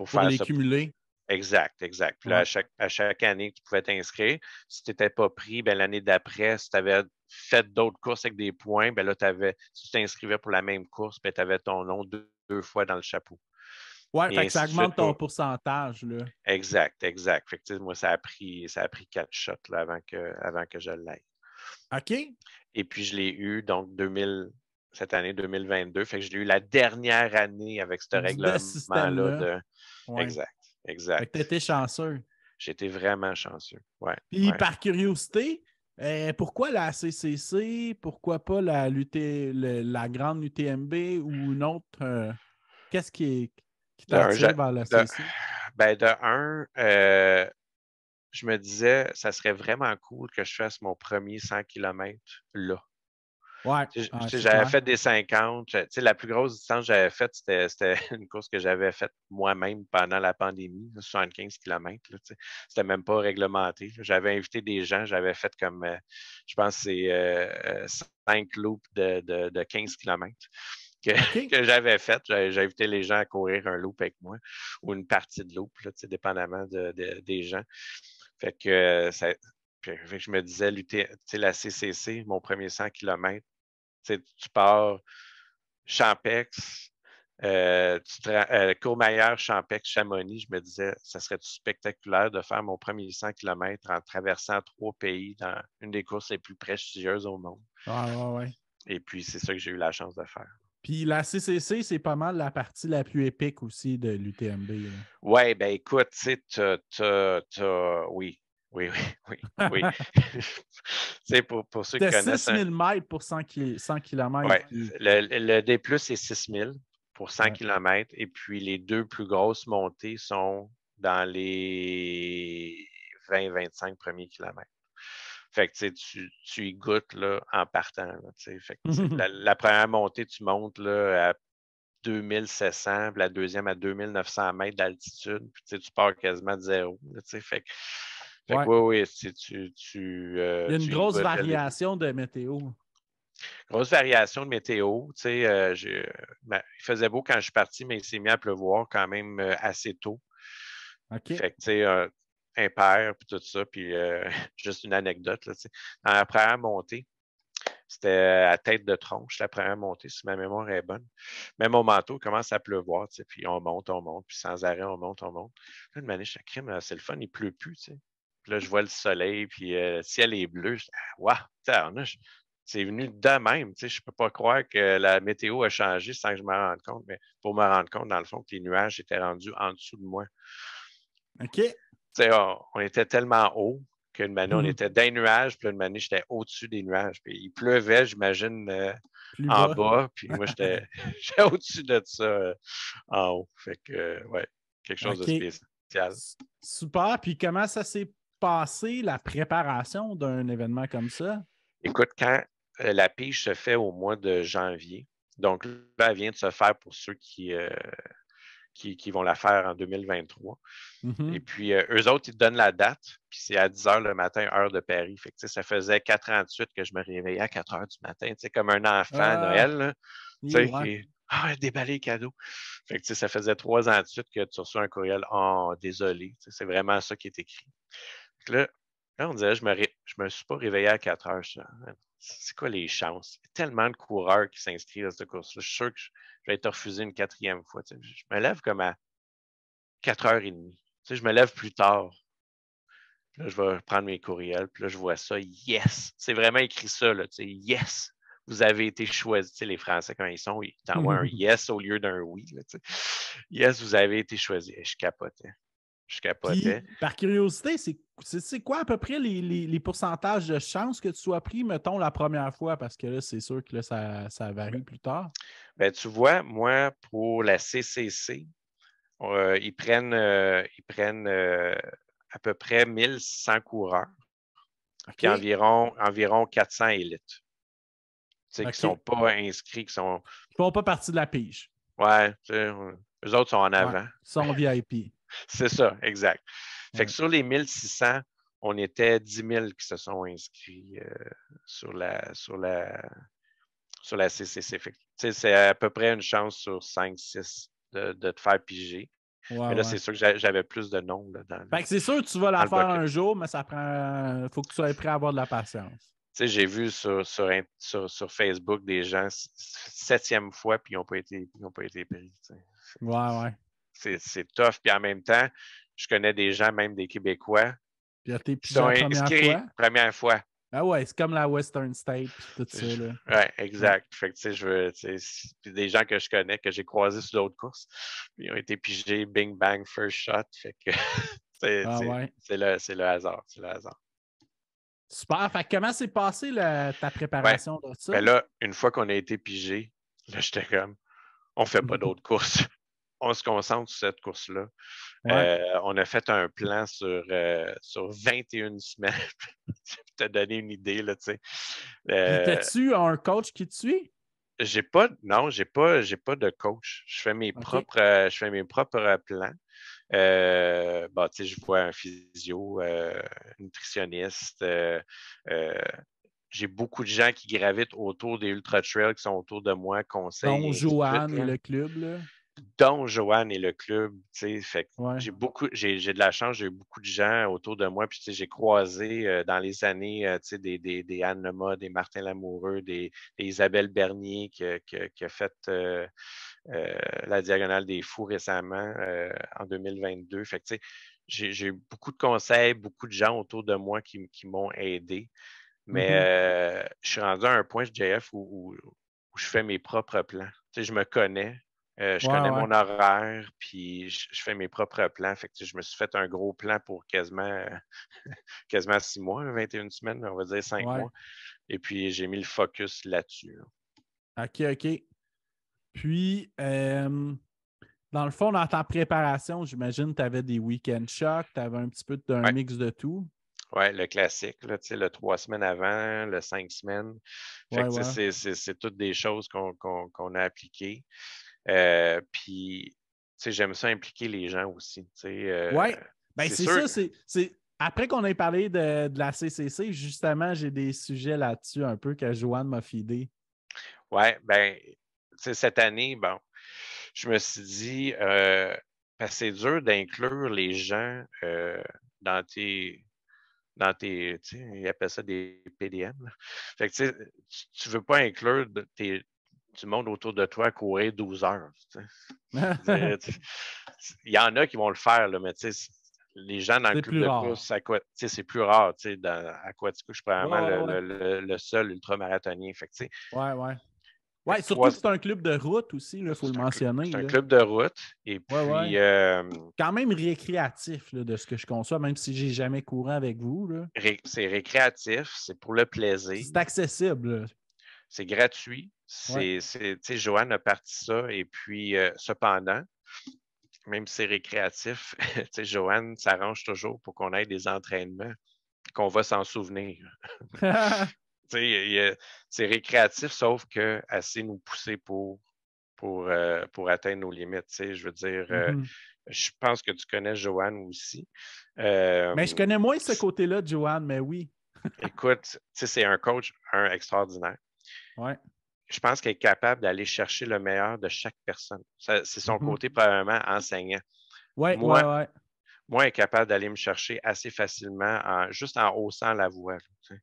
S2: faire
S1: les
S2: ça.
S1: cumuler.
S2: Exact. Puis là, à chaque année, tu pouvais t'inscrire. Si tu n'étais pas pris, ben, l'année d'après, si tu avais fait d'autres courses avec des points, ben là, si tu t'inscrivais pour la même course, ben, tu avais ton nom deux fois dans le chapeau.
S1: Oui, fait que ça augmente ton pourcentage. Là.
S2: Exact. Fait que, moi, ça a pris 4 shots là, avant que je l'aille.
S1: OK.
S2: Et puis, je l'ai eu, donc, cette année 2022. Fait que je l'ai eu la dernière année avec ce règlement-là.
S1: Ouais.
S2: Exact.
S1: Fait que tu étais chanceux.
S2: J'étais vraiment chanceux. Ouais.
S1: Puis, par curiosité, pourquoi la CCC? Pourquoi pas la grande UTMB ou une autre? Qu'est-ce qui t'attire vers la CCC?
S2: Je me disais, ça serait vraiment cool que je fasse mon premier 100 km là.
S1: Ouais.
S2: J'avais fait des 50. La plus grosse distance que j'avais faite, c'était une course que j'avais faite moi-même pendant la pandémie, 75 km. C'était même pas réglementé. J'avais invité des gens, j'avais fait comme, je pense, c'est 5 loops de 15 km que j'avais fait. J'ai invité les gens à courir un loop avec moi ou une partie de loop, là, dépendamment des gens. Fait que, je me disais, la CCC, mon premier 100 km, tu pars Champex, Courmayeur, Champex, Chamonix. Je me disais, ça serait spectaculaire de faire mon premier 100 km en traversant 3 pays dans une des courses les plus prestigieuses au monde.
S1: Ouais.
S2: Et puis, c'est ça que j'ai eu la chance de faire.
S1: Puis la CCC, c'est pas mal la partie la plus épique aussi de l'UTMB.
S2: Oui, ben écoute, tu sais, oui. pour ceux qui connaissent.
S1: 6 000 mètres pour 100 km.
S2: Ouais, le D+, c'est 6 000 pour 100 km. Et puis, les 2 plus grosses montées sont dans les 20-25 premiers kilomètres. Fait que tu y goûtes là, en partant. Là, fait que, la première montée, tu montes là, à 2700, puis la deuxième à 2900 mètres d'altitude. Puis tu pars quasiment de zéro. Là, fait que oui,
S1: il y a une grosse variation de météo.
S2: Grosse variation de météo. Il faisait beau quand je suis parti, mais il s'est mis à pleuvoir quand même assez tôt.
S1: OK.
S2: Fait que, impair, puis tout ça. Puis juste une anecdote. Là, dans la première montée, c'était à tête de tronche, la première montée, si ma mémoire est bonne. Mais mon manteau commence à pleuvoir, puis on monte, puis sans arrêt, on monte. Là, une manège, crime, c'est le fun, il pleut plus, Puis là, je vois le soleil, puis le ciel est bleu. Waouh! C'est venu de même. Je ne peux pas croire que la météo a changé sans que je me rende compte, mais pour me rendre compte, dans le fond, que les nuages étaient rendus en dessous de moi.
S1: OK.
S2: On était tellement haut qu'une année, on était dans les nuages, puis une année, j'étais au-dessus des nuages. Puis il pleuvait, j'imagine, en bas, puis moi, j'étais au-dessus de ça en haut. Fait que, quelque chose de spécial.
S1: Super. Puis comment ça s'est passé, la préparation d'un événement comme ça?
S2: Écoute, quand la pige se fait au mois de janvier, donc là, elle vient de se faire pour ceux qui vont la faire en 2023. Et puis, eux autres, ils te donnent la date, puis c'est à 10 h le matin, heure de Paris. Fait que, ça faisait 4 ans de suite que je me réveillais à 4 h du matin, comme un enfant à Noël. Déballer les cadeaux. Fait que, ça faisait 3 ans de suite que tu reçois un courriel. Oh, désolé. C'est vraiment ça qui est écrit. Là, on dirait, je me suis pas réveillé à 4 h. C'est quoi les chances? Il y a tellement de coureurs qui s'inscrivent à cette course-là. Je suis sûr que je vais être refusé une 4e fois. Je me lève comme à 4h30. Je me lève plus tard. Là, je vais prendre mes courriels. Puis là, je vois ça. Yes! C'est vraiment écrit ça. Là, yes! Vous avez été choisi. Les Français, quand ils sont, ils t'envoient un yes au lieu d'un oui. Là, yes, vous avez été choisi. Et je capotais.
S1: Puis, par curiosité, c'est quoi à peu près les pourcentages de chances que tu sois pris, mettons, la première fois? Parce que là, c'est sûr que là, ça varie plus tard.
S2: Ben, tu vois, moi, pour la CCC, ils prennent à peu près 1600 coureurs, puis
S1: OK.
S2: environ 400 élites, qui ne
S1: OK.
S2: sont pas inscrits, qui sont.
S1: Ils ne font pas partie de la pige.
S2: Ouais, eux autres sont en
S1: Ouais.
S2: avant.
S1: Ils sont VIP.
S2: C'est ça, exact. Fait que
S1: Ouais.
S2: sur les 1600, on était 10 000 qui se sont inscrits sur la CCC. Fait que, c'est à peu près une chance sur 5-6 de te faire piger.
S1: Ouais,
S2: Mais là,
S1: ouais.
S2: c'est sûr que j'avais plus de noms là,
S1: Fait que c'est sûr que tu vas
S2: dans
S1: la
S2: le
S1: faire
S2: bucket.
S1: un jour, mais ça prend. Faut que tu sois prêt à avoir de la patience.
S2: J'ai vu sur Facebook des gens 7e fois, puis ils n'ont pas été pris.
S1: Ouais, ouais.
S2: C'est tough. Puis en même temps, je connais des gens, même des Québécois,
S1: Puis là, t'es
S2: qui
S1: pigé
S2: sont
S1: la première
S2: inscrits
S1: fois.
S2: première fois.
S1: Ah ouais, c'est comme la Western State puis tout ça, là.
S2: Ouais,
S1: Ouais.
S2: exact. Fait que, puis des gens que je connais, que j'ai croisés sur d'autres courses, ils ont été pigés, bing, bang, first shot. Fait que
S1: Ah ouais.
S2: c'est le hasard. C'est le hasard.
S1: Super. Fait que comment s'est passée ta
S2: Ouais.
S1: préparation de ça?
S2: Ben là, une fois qu'on a été pigé, là, j'étais comme, on fait pas d'autres courses. On se concentre sur cette course-là.
S1: Ouais.
S2: On a fait un plan sur 21 semaines. Pour te donner une idée, là, tu sais.
S1: Puis t'as-tu un coach qui te suit?
S2: J'ai pas de coach.
S1: OK.
S2: Je fais mes propres plans. Bon, tu sais, je vois un physio, nutritionniste. J'ai beaucoup de gens qui gravitent autour des ultra trails, qui sont autour de moi, conseils
S1: Donc,
S2: et ainsi de suite,
S1: Joanne et
S2: là.
S1: le club, là.
S2: Dont Joanne et le club, tu sais, fait que
S1: Ouais.
S2: j'ai de la chance, j'ai eu beaucoup de gens autour de moi, puis tu sais, j'ai croisé dans les années, tu sais, des Anne Lemma, des Martin Lamoureux, des Isabelle Bernier qui a fait la Diagonale des Fous récemment, en 2022. Fait que, tu sais, j'ai eu beaucoup de conseils, beaucoup de gens autour de moi qui m'ont aidé. Mais
S1: Mhm.
S2: je suis rendu à un point, JF, où je fais mes propres plans. Tu sais, je me connais. Je
S1: Ouais,
S2: connais
S1: ouais.
S2: mon horaire, puis je fais mes propres plans. Fait que, tu sais, je me suis fait un gros plan pour quasiment 6 mois, 21 semaines, on va dire 5
S1: Ouais.
S2: mois. Et puis, j'ai mis le focus là-dessus, là.
S1: OK, OK. Puis, dans le fond, dans ta préparation, j'imagine que tu avais des week-end shocks, tu avais un petit peu d'un
S2: Ouais,
S1: mix de tout.
S2: ouais, le classique, là, tu sais, le 3 semaines avant, le 5 semaines. Fait
S1: Ouais,
S2: que, tu
S1: ouais.
S2: sais, c'est toutes des choses qu'on a appliquées. Puis, tu sais, j'aime ça impliquer les gens aussi. Tu sais,
S1: Ouais. Ben,
S2: c'est
S1: c'est
S2: sûr.
S1: ça. Après qu'on ait parlé de la CCC, justement, j'ai des sujets là-dessus un peu que Joanne m'a fidé.
S2: Ouais, ben, tu sais, cette année, bon, je me suis dit, parce que c'est dur d'inclure les gens dans tes, tu sais, ils appellent ça des PDM, là. Fait que, tu sais, tu veux pas inclure du monde autour de toi à courir 12 heures. Tu sais. Il y en a qui vont le faire, là, mais tu sais, les gens dans le
S1: C'est
S2: club
S1: plus
S2: de
S1: rare.
S2: course, c'est plus rare. Tu sais, à Aquatico, je suis
S1: Ouais,
S2: probablement
S1: ouais, ouais.
S2: le seul ultramarathonien. Fait que, tu sais,
S1: Ouais, ouais.
S2: fait
S1: Ouais,
S2: que
S1: surtout que c'est un club de route aussi, il faut le mentionner,
S2: c'est un
S1: là.
S2: club de route. Et
S1: Ouais, ouais.
S2: puis,
S1: Quand même récréatif, là, de ce que je conçois, même si j'ai jamais couru avec vous, là.
S2: c'est récréatif, c'est pour le plaisir,
S1: C'est accessible, là.
S2: c'est gratuit.
S1: Ouais.
S2: Tu sais, Joanne a parti ça. Et puis, cependant, même si c'est récréatif, tu sais, Joanne s'arrange toujours pour qu'on ait des entraînements, qu'on va s'en souvenir. Tu sais, c'est récréatif, sauf que assez nous pousser pour atteindre nos limites. Tu sais, je veux dire,
S1: Mhm.
S2: je pense que tu connais Joanne aussi.
S1: Mais je connais moins ce côté-là de Joanne, mais oui.
S2: Écoute, tu sais, c'est un coach extraordinaire.
S1: Ouais.
S2: Je pense qu'elle est capable d'aller chercher le meilleur de chaque personne. C'est son
S1: Mhm.
S2: côté probablement enseignant.
S1: Ouais, ouais,
S2: Moi,
S1: ouais.
S2: elle est capable d'aller me chercher assez facilement juste en haussant la voix, là, tu sais.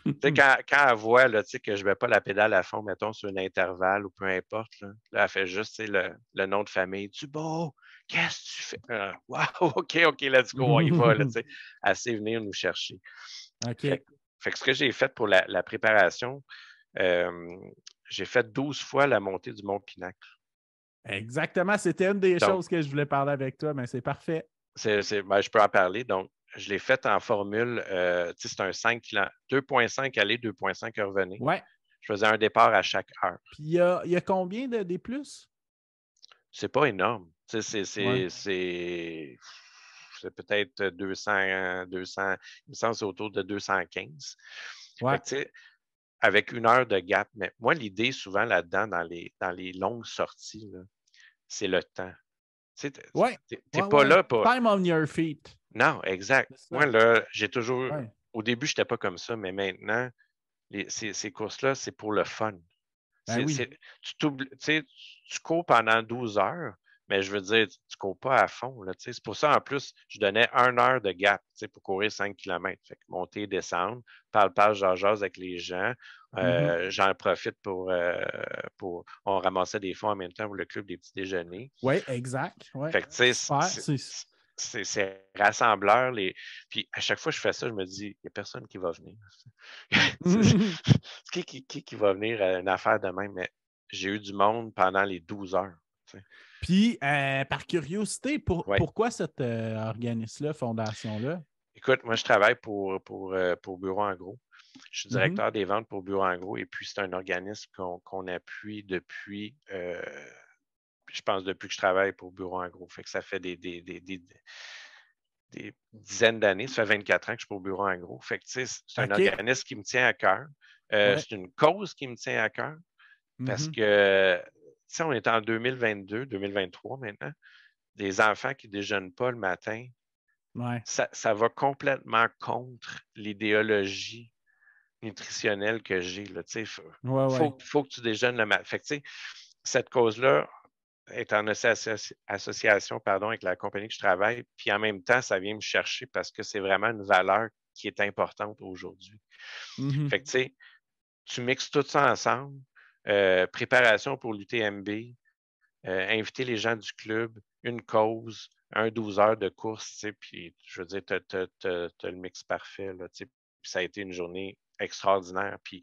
S2: Tu sais, quand elle voit là, tu sais, que je ne mets pas la pédale à fond, mettons, sur un intervalle ou peu importe, là, elle fait juste, tu sais, le nom de famille. Dubo, qu'est-ce que tu fais? Wow, OK, let's go, on y va, là, tu sais. Elle sait venir nous chercher.
S1: OK.
S2: Fait, fait que ce que j'ai fait pour la préparation, euh, j'ai fait 12 fois la montée du Mont Pinacle.
S1: Exactement. C'était une des
S2: Donc,
S1: choses que je voulais parler avec toi, mais c'est parfait.
S2: ben, je peux en parler. Donc, je l'ai fait en formule, tu sais, c'est un 5 km, 2,5 aller, 2,5 revenir.
S1: Ouais.
S2: Je faisais un départ à chaque heure.
S1: Puis il y a combien de des plus?
S2: C'est pas énorme.
S1: Ouais.
S2: C'est peut-être 200, il me semble que c'est autour de 215. Fait
S1: Ouais.
S2: que, tu sais, avec 1 heure de gap. Mais moi, l'idée, souvent, là-dedans, dans les longues sorties, là, c'est le temps. Tu sais,
S1: Ouais.
S2: t'es
S1: Ouais,
S2: pas
S1: ouais.
S2: là pour.
S1: Time on your feet.
S2: Non, exact.
S1: C'est
S2: Moi,
S1: ça.
S2: là, j'ai toujours.
S1: Ouais.
S2: Au début, je n'étais pas comme ça, mais maintenant, ces courses-là, c'est pour le fun.
S1: Ben oui.
S2: Tu sais, tu cours pendant 12 heures, mais je veux dire, tu ne cours pas à fond. Là, tu sais. C'est pour ça, en plus, je donnais 1 heure de gap, tu sais, pour courir 5 km. Fait que monter, descendre, parle, jase avec les gens.
S1: Mhm.
S2: J'en profite pour. On ramassait des fonds en même temps pour le club des petits déjeuners.
S1: Oui, exact. Ouais.
S2: Fait que, tu sais,
S1: Super.
S2: c'est rassembleur. Puis à chaque fois que je fais ça, je me dis, il n'y a personne qui va venir. Qui va venir à une affaire de même? Mais j'ai eu du monde pendant les 12 heures. Tu sais.
S1: Puis, par curiosité,
S2: Ouais.
S1: pourquoi cet organisme-là, fondation-là?
S2: Écoute, moi, je travaille pour Bureau en gros. Je suis
S1: Mhm.
S2: directeur des ventes pour Bureau en gros et puis c'est un organisme qu'on appuie depuis, je pense, depuis que je travaille pour Bureau en gros. Fait que ça fait des dizaines d'années. Ça fait 24 ans que je suis pour Bureau en gros. Fait que, tu sais, c'est un
S1: OK.
S2: organisme qui me tient à cœur.
S1: Ouais.
S2: C'est une cause qui me tient à cœur parce
S1: Mhm.
S2: que, tu sais, on est en 2022, 2023 maintenant. Les enfants qui ne déjeunent pas le matin,
S1: Ouais.
S2: ça va complètement contre l'idéologie nutritionnelle que j'ai. Là. Tu sais,
S1: Ouais, ouais.
S2: faut que tu déjeunes le matin. Fait que, tu sais, cette cause-là est en association pardon, avec la compagnie que je travaille, puis en même temps, ça vient me chercher parce que c'est vraiment une valeur qui est importante aujourd'hui.
S1: Mhm.
S2: Fait que, tu sais, tu mixes tout ça ensemble, préparation pour l'UTMB, inviter les gens du club, une cause, 12 heures de course, tu sais, puis je veux dire, tu as le mix parfait, là, tu sais, puis ça a été une journée extraordinaire, puis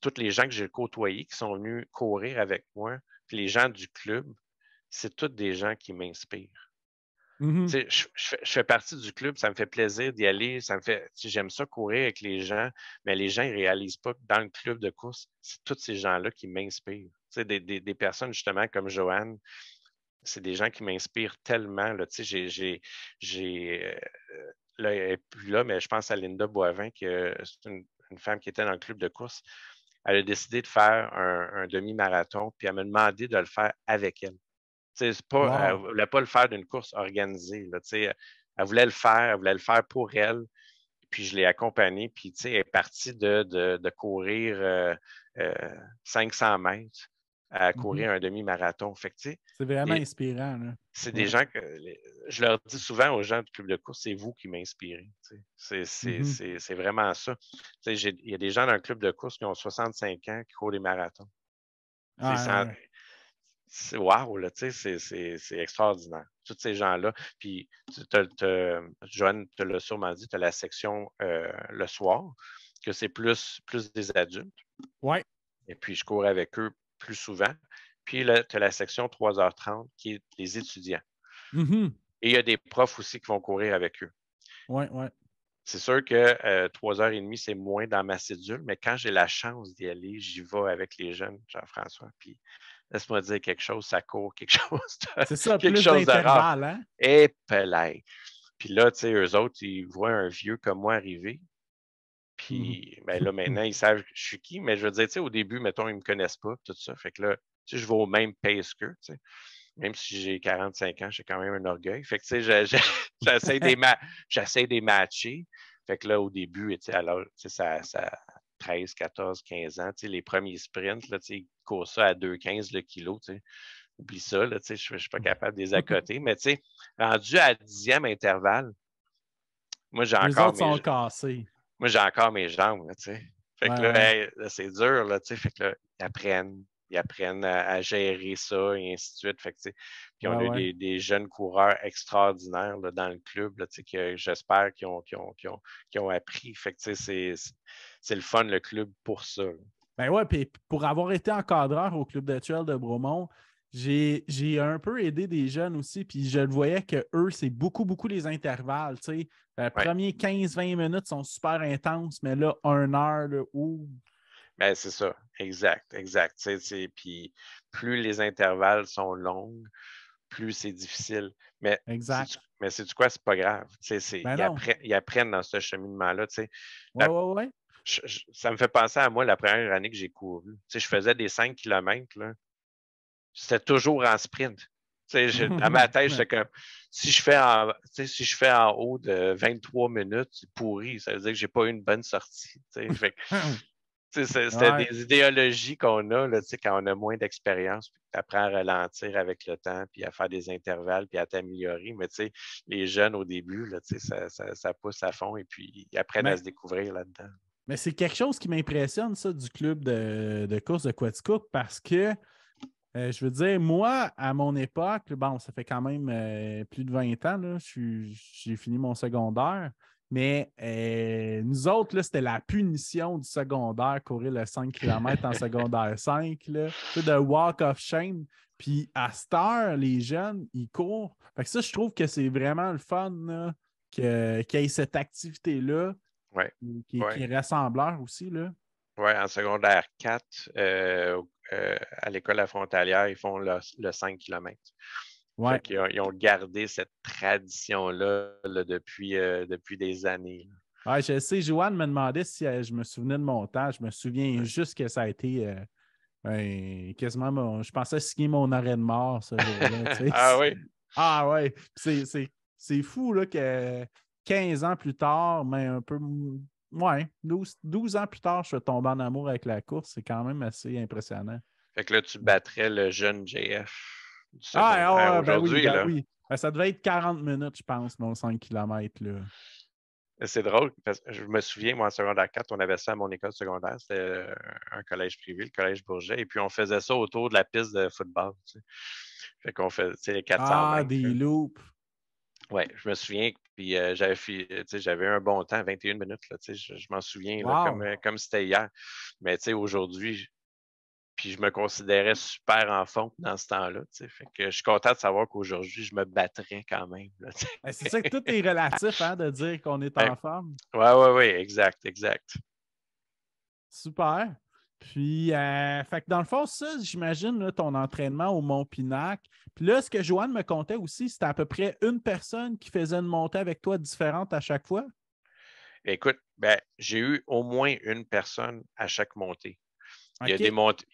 S2: tous les gens que j'ai côtoyés qui sont venus courir avec moi, puis les gens du club, c'est tous des gens qui m'inspirent.
S1: Mhm.
S2: Tu sais, je fais partie du club, ça me fait plaisir d'y aller, ça me fait, tu sais, j'aime ça courir avec les gens, mais les gens ne réalisent pas que dans le club de course, c'est tous ces gens-là qui m'inspirent. Tu sais, des personnes justement comme Joanne, c'est des gens qui m'inspirent tellement. Là, tu sais, là, elle n'est plus là, mais je pense à Linda Boivin, que c'est une femme qui était dans le club de course. Elle a décidé de faire un demi-marathon, puis elle m'a demandé de le faire avec elle. Tu sais, elle ne
S1: Wow.
S2: voulait pas le faire d'une course organisée. Là, tu sais, elle voulait le faire pour elle. Puis je l'ai accompagnée, puis tu sais, elle est partie de courir 500 mètres à
S1: Mhm.
S2: courir un demi-marathon. Fait que, tu sais,
S1: C'est vraiment inspirant, là.
S2: c'est des
S1: Ouais.
S2: gens que je leur dis souvent aux gens du club de course, c'est vous qui m'inspirez. Tu sais.
S1: Mhm.
S2: C'est vraiment ça. Tu sais, il y a des gens dans le club de course qui ont 65 ans qui courent des marathons. Tu sais,
S1: Ah, ouais.
S2: c'est wow, là, tu sais, c'est extraordinaire. Tous ces gens-là. Puis, Joanne te l'a sûrement dit, tu as la section le soir, que c'est plus des adultes.
S1: Ouais.
S2: Et puis, je cours avec eux plus souvent. Puis, là, tu as la section 3h30 qui est les étudiants.
S1: Mhm.
S2: Et il y a des profs aussi qui vont courir avec eux.
S1: Ouais, ouais.
S2: C'est sûr que 3h30, c'est moins dans ma cédule, mais quand j'ai la chance d'y aller, j'y vais avec les jeunes, Jean-François. Puis, laisse-moi dire quelque chose, ça court,
S1: C'est ça,
S2: quelque
S1: plus
S2: chose de rare.
S1: d'intervalles, hein?
S2: Et pelay. Puis là, tu sais, eux autres, ils voient un vieux comme moi arriver.
S1: Mhm.
S2: Puis ben là, maintenant, ils savent je suis qui. Mais je veux dire, tu sais, au début, mettons, ils ne me connaissent pas, tout ça. Fait que là, tu sais, je vais au même pace qu'eux, tu sais. Même si j'ai 45 ans, j'ai quand même un orgueil. Fait que, tu sais, j'essaie de les matcher. Fait que là, au début, tu sais, alors, tu sais, ça 13, 14, 15 ans, tu sais, les premiers sprints, là, tu sais, ils courent ça à 2,15 le kilo, tu sais. Oublie ça, là, tu sais, je ne suis pas capable de les accoter. Mais, tu sais, rendu à 10e intervalle, moi,
S1: Les autres sont cassés.
S2: j'ai encore mes jambes, là, tu sais. Fait
S1: Ouais,
S2: que là,
S1: ouais.
S2: hey, là, c'est dur, là, tu sais. Fait que là, ils apprennent à gérer ça et ainsi de suite. Fait que, tu sais, puis
S1: Ouais,
S2: on a eu
S1: ouais.
S2: des jeunes coureurs extraordinaires là, dans le club, là, tu sais, que j'espère qu'ils ont appris. Fait que, tu sais, c'est le fun, le club, pour ça. Là.
S1: Ben ouais, puis pour avoir été encadreur au club de trail de Bromont, j'ai un peu aidé des jeunes aussi, puis je le voyais que eux, c'est beaucoup les intervalles. Tu sais.
S2: Ouais.
S1: Premiers 15-20 minutes sont super intenses, mais là, 1 heure, là, ouh.
S2: Ben, c'est ça. Exact. Tu sais, puis plus les intervalles sont longs, plus c'est difficile. Mais
S1: Exact.
S2: c'est quoi, c'est pas grave.
S1: Ben non.
S2: Ils apprennent dans ce cheminement-là.
S1: Ouais, ouais, ouais.
S2: Ça me fait penser à moi la première année que j'ai couru. Je faisais des 5 km, là, c'était toujours en sprint. Dans ma tête, j'étais comme si je fais en haut de 23 minutes, c'est pourri. Ça veut dire que j'ai pas eu une bonne sortie. C'était
S1: Ouais.
S2: des idéologies qu'on a là, quand on a moins d'expérience, puis tu apprends à ralentir avec le temps, puis à faire des intervalles, puis à t'améliorer. Mais les jeunes au début, là, ça pousse à fond et puis ils apprennent à
S1: Mais,
S2: se découvrir là-dedans.
S1: mais c'est quelque chose qui m'impressionne, ça, du club de course de Quaticook, parce que je veux dire, moi, à mon époque, bon, ça fait quand même plus de 20 ans, là, j'ai fini mon secondaire, mais nous autres, là, c'était la punition du secondaire, courir le 5 km en secondaire 5, là, tu sais, de walk of shame. Puis à cette heure, les jeunes, ils courent. Fait que ça, je trouve que c'est vraiment le fun là, qu'il y ait cette activité-là,
S2: Ouais,
S1: qui
S2: ouais.
S1: est rassembleur aussi, là.
S2: Oui, en secondaire 4, à l'école à Frontalière, ils font le 5 km. Fait
S1: Ouais.
S2: qu'ils ils ont gardé cette tradition-là là, depuis des années.
S1: Ouais, je sais, Joanne me demandait si je me souvenais de mon temps. Je me souviens
S2: Ouais.
S1: juste que ça a été quasiment je pensais signer mon arrêt de mort ce jour-là. Tu
S2: Ah
S1: sais.
S2: oui?
S1: Ah ouais. C'est fou là, que 15 ans plus tard, mais un peu. Ouais, 12 ans plus tard, je suis tombé en amour avec la course. C'est quand même assez impressionnant.
S2: Fait que là, tu battrais le jeune JF du secondaire
S1: Ah, ben oui,
S2: aujourd'hui,
S1: ben
S2: là.
S1: oui. Ben, ça devait être 40 minutes, je pense, mon 5 km, là.
S2: C'est drôle, parce que je me souviens, moi, en secondaire 4, on avait ça à mon école secondaire. C'était un collège privé, le collège Bourget, et puis on faisait ça autour de la piste de football. Fait qu'on fait les 400
S1: Ah,
S2: mètres.
S1: des loops.
S2: Ouais, je me souviens, puis j'avais un bon temps, 21 minutes, là, je m'en souviens là,
S1: Wow.
S2: comme c'était hier. Mais aujourd'hui, puis je me considérais super en forme dans ce temps-là. Fait que je suis content de savoir qu'aujourd'hui, je me battrais quand même. Là,
S1: Ben, c'est ça que tout est relatif, hein, de dire qu'on est
S2: ouais,
S1: en forme.
S2: ouais, exact, exact.
S1: Super. Puis, fait que dans le fond, ça, j'imagine, là, ton entraînement au Mont-Pinac. Puis là, ce que Joanne me contait aussi, c'était à peu près une personne qui faisait une montée avec toi différente à chaque fois.
S2: Écoute, ben, j'ai eu au moins une personne à chaque montée.
S1: OK.
S2: Il y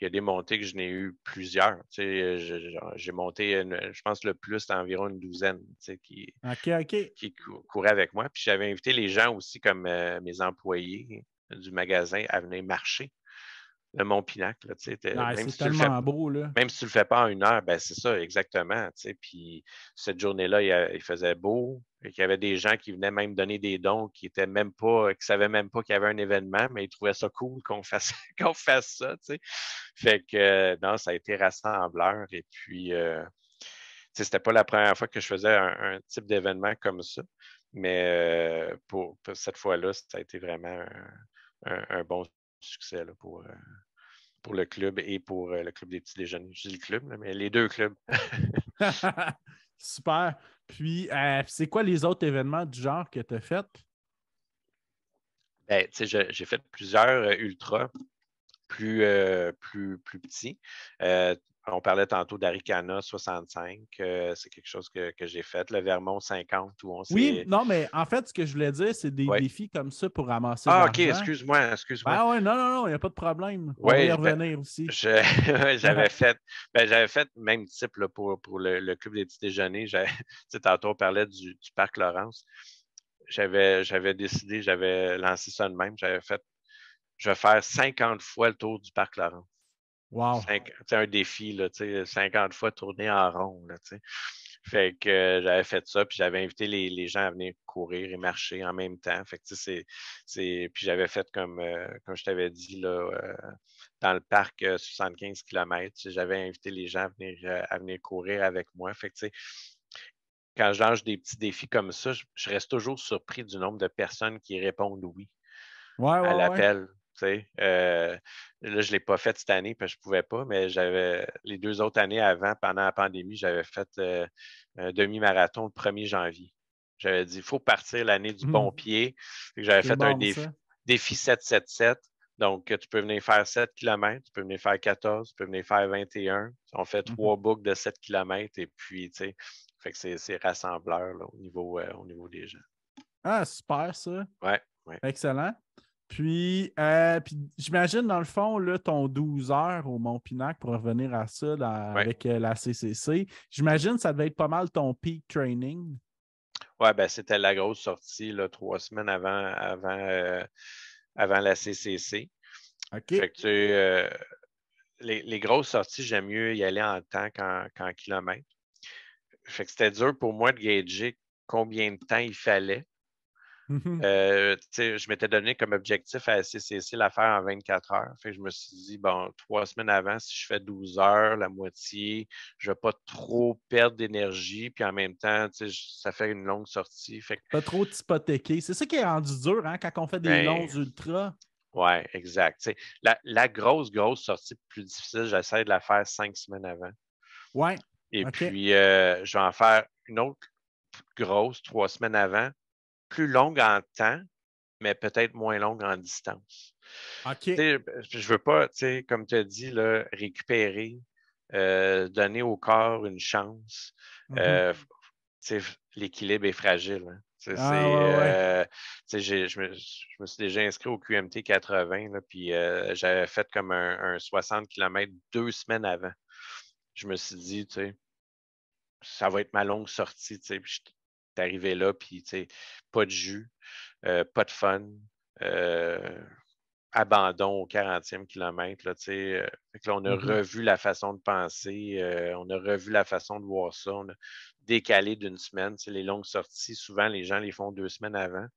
S2: a des montées que je n'ai eu plusieurs. J'ai monté, je pense, le plus, c'était environ une douzaine
S1: OK, OK.
S2: qui couraient avec moi. Puis j'avais invité les gens aussi, comme mes employés du magasin, à venir marcher le Mont-Pinac. Là,
S1: Ouais, c'est tellement beau, là.
S2: même si tu le fais pas en une heure, ben c'est ça, exactement. Puis cette journée-là, il faisait beau. Il y avait des gens qui venaient même donner des dons qui étaient même pas, qui savaient même pas qu'il y avait un événement, mais ils trouvaient ça cool qu'on fasse, qu'on fasse ça. Fait que non, ça a été rassembleur. Et puis c'était pas la première fois que je faisais un type d'événement comme ça. Mais pour cette fois-là, ça a été vraiment un bon succès là, pour le club et pour le club des petits déjeuners. Je dis le club, là, mais les deux clubs.
S1: Super. Puis, c'est quoi les autres événements du genre que tu as fait?
S2: Ben, j'ai fait plusieurs ultras plus petits. On parlait tantôt d'Aricana 65. C'est quelque chose que j'ai fait. Le Vermont 50, où on
S1: Oui,
S2: s'est.
S1: non, mais en fait, ce que je voulais dire, c'est des
S2: Ouais.
S1: défis comme ça pour ramasser de
S2: Ah, OK,
S1: l'argent.
S2: excuse-moi, excuse-moi.
S1: Ben ouais, non, non, non, il n'y a pas de problème. On va y
S2: Oui, ben,
S1: revenir aussi.
S2: je, j'avais fait même type là, pour le club des petits déjeuners. Tantôt, on parlait du parc Laurence. J'avais décidé, j'avais lancé ça de même. Je vais faire 50 fois le tour du parc Laurence.
S1: Wow.
S2: C'est un défi, là, 50 fois tourner en rond. Là, fait que j'avais fait ça, puis j'avais invité les gens à venir courir et marcher en même temps. Fait que, puis j'avais fait comme je t'avais dit, là, dans le parc 75 km. J'avais invité les gens à venir courir avec moi. Fait que, quand je lance des petits défis comme ça, je reste toujours surpris du nombre de personnes qui répondent oui
S1: Ouais,
S2: à
S1: ouais, ouais.
S2: l'appel. Là, je ne l'ai pas fait cette année parce que je ne pouvais pas, mais j'avais les 2 autres années avant, pendant la pandémie, j'avais fait un demi-marathon le 1er janvier. J'avais dit, il faut partir l'année du bon pied. J'avais
S1: C'est
S2: fait un
S1: bon, ça.
S2: défi 7-7-7. Donc, tu peux venir faire 7 km, tu peux venir faire 14, tu peux venir faire 21. On fait 3 boucles de 7 km et puis, tu sais, fait que c'est rassembleur là, au niveau des gens.
S1: Ah, super, ça.
S2: Ouais, ouais.
S1: Excellent. Puis j'imagine, dans le fond, là, ton 12 heures au Mont-Pinac, pour revenir à ça avec la CCC, j'imagine que ça devait être pas mal ton peak training.
S2: Ouais, ben c'était la grosse sortie, là, 3 semaines avant la CCC.
S1: OK.
S2: Fait que, tu sais, les grosses sorties, j'aime mieux y aller en temps qu'en kilomètres. Fait que c'était dur pour moi de gager combien de temps il fallait. Je m'étais donné comme objectif à la CCC la faire en 24 heures. Fait que je me suis dit, bon, 3 semaines avant, si je fais 12 heures, la moitié, je ne vais pas trop perdre d'énergie. Puis en même temps, ça fait une longue sortie. Fait que,
S1: pas trop t'hypothéquer. C'est ça qui est rendu dur quand on fait des longs ultras.
S2: Oui, exact. La grosse sortie plus difficile, j'essaie de la faire 5 semaines avant.
S1: Ouais.
S2: Et puis, je vais en faire une autre grosse 3 semaines avant, plus longue en temps, mais peut-être moins longue en distance.
S1: OK.
S2: Je veux pas, comme tu as dit, là, récupérer, donner au corps une chance. L'équilibre est fragile. Hein. Je me suis déjà inscrit au QMT 80, là, puis j'avais fait comme un 60 km 2 semaines avant. Je me suis dit, ça va être ma longue sortie. Puis je suis arrivé là, puis pas de jus, pas de fun. Abandon au 40e kilomètre. Là, on a revu la façon de penser, on a revu la façon de voir ça. On a décalé d'une semaine. Les longues sorties, souvent, les gens les font 2 semaines avant.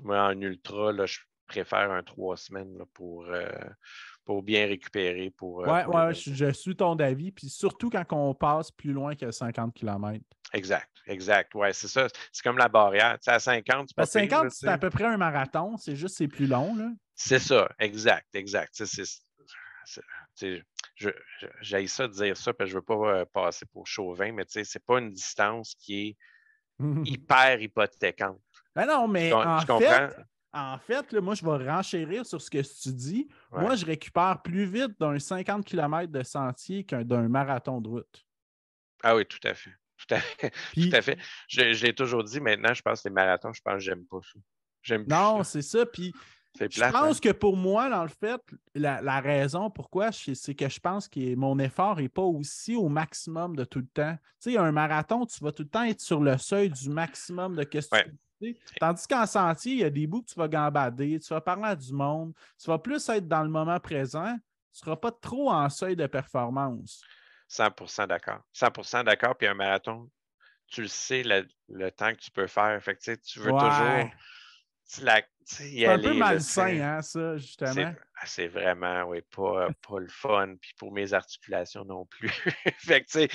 S2: Moi, en ultra, là, je préfère 3 semaines là, pour bien récupérer.
S1: Ouais, je suis ton avis. Puis surtout quand on passe plus loin que 50 km.
S2: Exact. Ouais, c'est ça. C'est comme la barrière. À 50, c'est pas
S1: 50,
S2: pire,
S1: c'est à peu près un marathon. C'est juste c'est plus long. Là.
S2: C'est ça. Exact. J'aille ça de dire ça, parce que je ne veux pas passer pour chauvin, mais c'est pas une distance qui est hyper hypothécante.
S1: Ben non, mais
S2: tu comprends?
S1: En fait là, moi, je vais renchérir sur ce que tu dis.
S2: Ouais.
S1: Moi, je récupère plus vite d'un 50 km de sentier qu'un d'un marathon de route.
S2: Ah oui, tout à fait.
S1: Puis,
S2: tout à fait. Je l'ai toujours dit, maintenant, je pense que les marathons, je pense que j'aime pas ça. J'aime plus
S1: non,
S2: ça.
S1: c'est ça. Puis,
S2: C'est
S1: je
S2: plate,
S1: pense
S2: hein?
S1: que pour moi, dans le fait, la raison pourquoi, c'est que je pense que mon effort n'est pas aussi au maximum de tout le temps. Tu sais, un marathon, tu vas tout le temps être sur le seuil du maximum de ce que tu peux. Tandis qu'en sentier, il y a des bouts que tu vas gambader, tu vas parler à du monde, tu vas plus être dans le moment présent, tu ne seras pas trop en seuil de performance.
S2: 100% d'accord. 100% d'accord. Puis un marathon, tu le sais, le temps que tu peux faire. Fait que, tu veux toujours
S1: C'est un peu malsain, hein, ça, justement.
S2: C'est vraiment, oui, pas le fun. Puis pour mes articulations non plus. Fait que,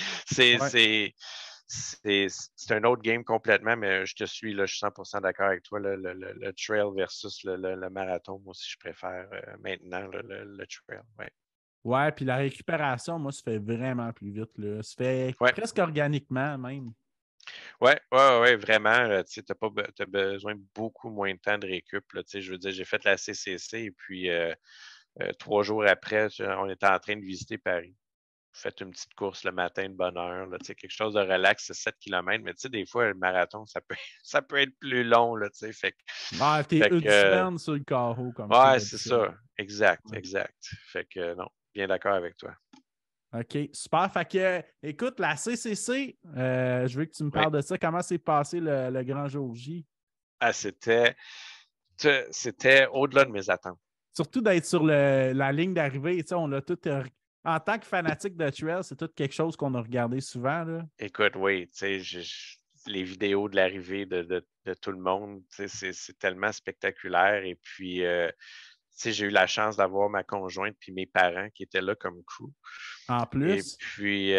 S2: c'est un autre game complètement, mais je te suis, là, je suis 100% d'accord avec toi. Le trail versus le marathon, moi aussi, je préfère maintenant le trail. Ouais.
S1: Ouais, puis la récupération, moi, se fait vraiment plus vite. Là. Se fait presque organiquement, même.
S2: Oui, vraiment. Tu as besoin de beaucoup moins de temps de récup. Là, je veux dire, j'ai fait la CCC et puis 3 jours après, on était en train de visiter Paris. Faites une petite course le matin de bonne heure. Là, quelque chose de relax, c'est 7 km. Mais des fois, le marathon, ça peut être plus long. Là, fait
S1: t'es une semaine sur le carreau, comme
S2: ouais,
S1: c'est
S2: c'est ça. Exact. Fait que non, bien d'accord avec toi.
S1: OK, super. Fait que, écoute, la CCC, je veux que tu me parles de ça. Comment s'est passé le grand jour J?
S2: Ah, c'était au-delà de mes attentes.
S1: Surtout d'être sur la ligne d'arrivée. On a tout, en tant que fanatique de trail, c'est tout quelque chose qu'on a regardé souvent. Là.
S2: Écoute, oui, les vidéos de l'arrivée de tout le monde, c'est tellement spectaculaire. Et puis, j'ai eu la chance d'avoir ma conjointe puis mes parents qui étaient là comme crew.
S1: En
S2: Et
S1: plus.
S2: puis,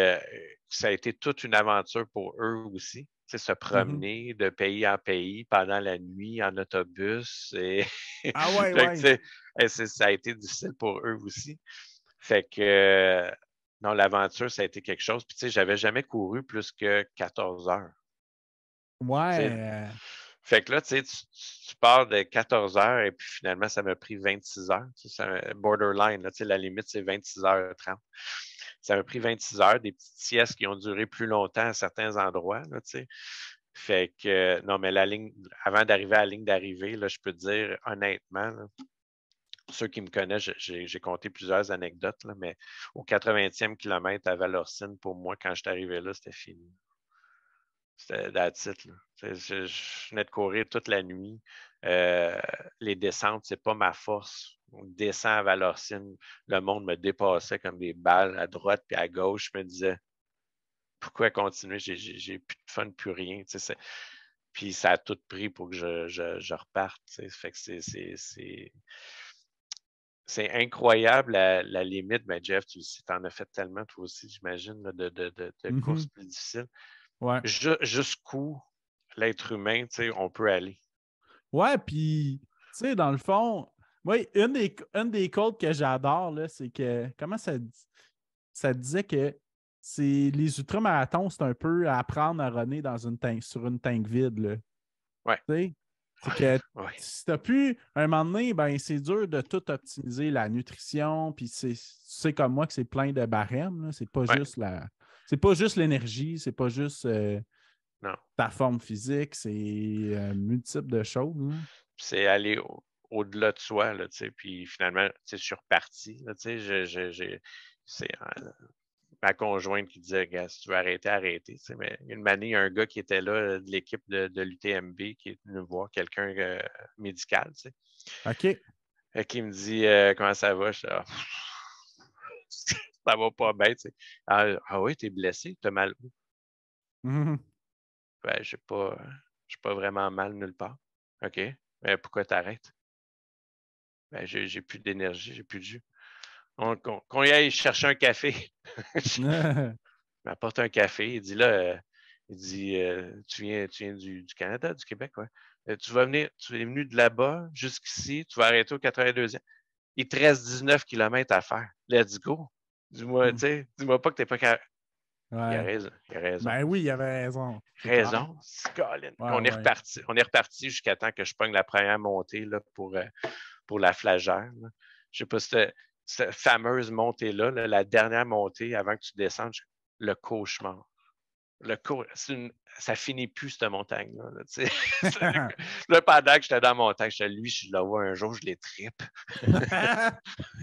S2: ça a été toute une aventure pour eux aussi. Se promener de pays en pays pendant la nuit en autobus.
S1: Ah ouais,
S2: ça a été difficile pour eux aussi. Fait que, non, l'aventure, ça a été quelque chose. Puis, j'avais jamais couru plus que 14 heures.
S1: Ouais.
S2: Fait que là, tu tu pars de 14 heures et puis finalement, ça m'a pris 26 heures. C'est borderline, là, la limite, c'est 26h30. Ça m'a pris 26 heures, des petites siestes qui ont duré plus longtemps à certains endroits. Là, fait que, non, mais avant d'arriver à la ligne d'arrivée, là, je peux te dire honnêtement, là, ceux qui me connaissent, j'ai compté plusieurs anecdotes, là, mais au 80e kilomètre à Valorcine, pour moi, quand je suis arrivé là, c'était fini. C'était that's it, là. Je venais de courir toute la nuit. Les descentes, c'est pas ma force. On descend à Valorcine, le monde me dépassait comme des balles à droite puis à gauche. Je me disais, pourquoi continuer? J'ai plus de fun, plus rien. Puis ça a tout pris pour que je reparte. Fait que c'est incroyable la limite. Mais Jeff, tu en as fait tellement, toi aussi, j'imagine, là, de courses plus difficiles.
S1: Ouais.
S2: Jusqu'où l'être humain, on peut aller.
S1: Ouais, puis, tu sais, dans le fond, moi, une des quotes que j'adore, là, c'est que, comment ça dit? Ça disait que les ultramarathons, c'est un peu apprendre à runner sur une tank vide, là.
S2: Ouais.
S1: Tu sais? C'est que
S2: Ouais.
S1: si tu n'as plus, un moment donné, ben, c'est dur de tout optimiser, la nutrition, puis tu sais comme moi que c'est plein de barèmes, là. C'est pas juste c'est pas juste l'énergie, c'est pas juste
S2: non.
S1: ta forme physique, c'est multiple de choses, là.
S2: C'est aller au-delà de soi, là, puis finalement, je suis reparti, là, c'est ma conjointe qui disait, gars, si tu veux arrêter, arrêter. Mais une année, il y a un gars qui était là de l'équipe de l'UTMB qui est venu voir quelqu'un médical.
S1: OK.
S2: Qui me dit comment ça va? Je dis, ça va pas bien. Ah oui, t'es blessé, t'as mal où?
S1: Mhm.
S2: Ben, j'ai pas vraiment mal nulle part. OK. Mais pourquoi t'arrêtes? Ben, j'ai plus d'énergie, j'ai plus de jus. Qu'on y aille chercher un café. Il m'apporte un café. Il dit là, tu viens du Canada, du Québec, ouais. Tu es venu de là-bas jusqu'ici, tu vas arrêter au 82e. Il te reste 19 kilomètres à faire. Let's go. Dis-moi, dis-moi pas que t'es pas capable. Il a
S1: Ouais.
S2: raison. Il a raison.
S1: Ben oui, il avait raison. C'est clair.
S2: Raison. Colin.
S1: Ouais,
S2: On est
S1: ouais.
S2: reparti. On est reparti jusqu'à temps que je pogne la première montée là, pour la flagère. Là. Je sais pas si cette fameuse montée-là, là, la dernière montée avant que tu descendes, le cauchemar. Ça finit plus, cette montagne-là. Là, pendant que j'étais dans la montagne, lui, je le vois un jour, je les tripe.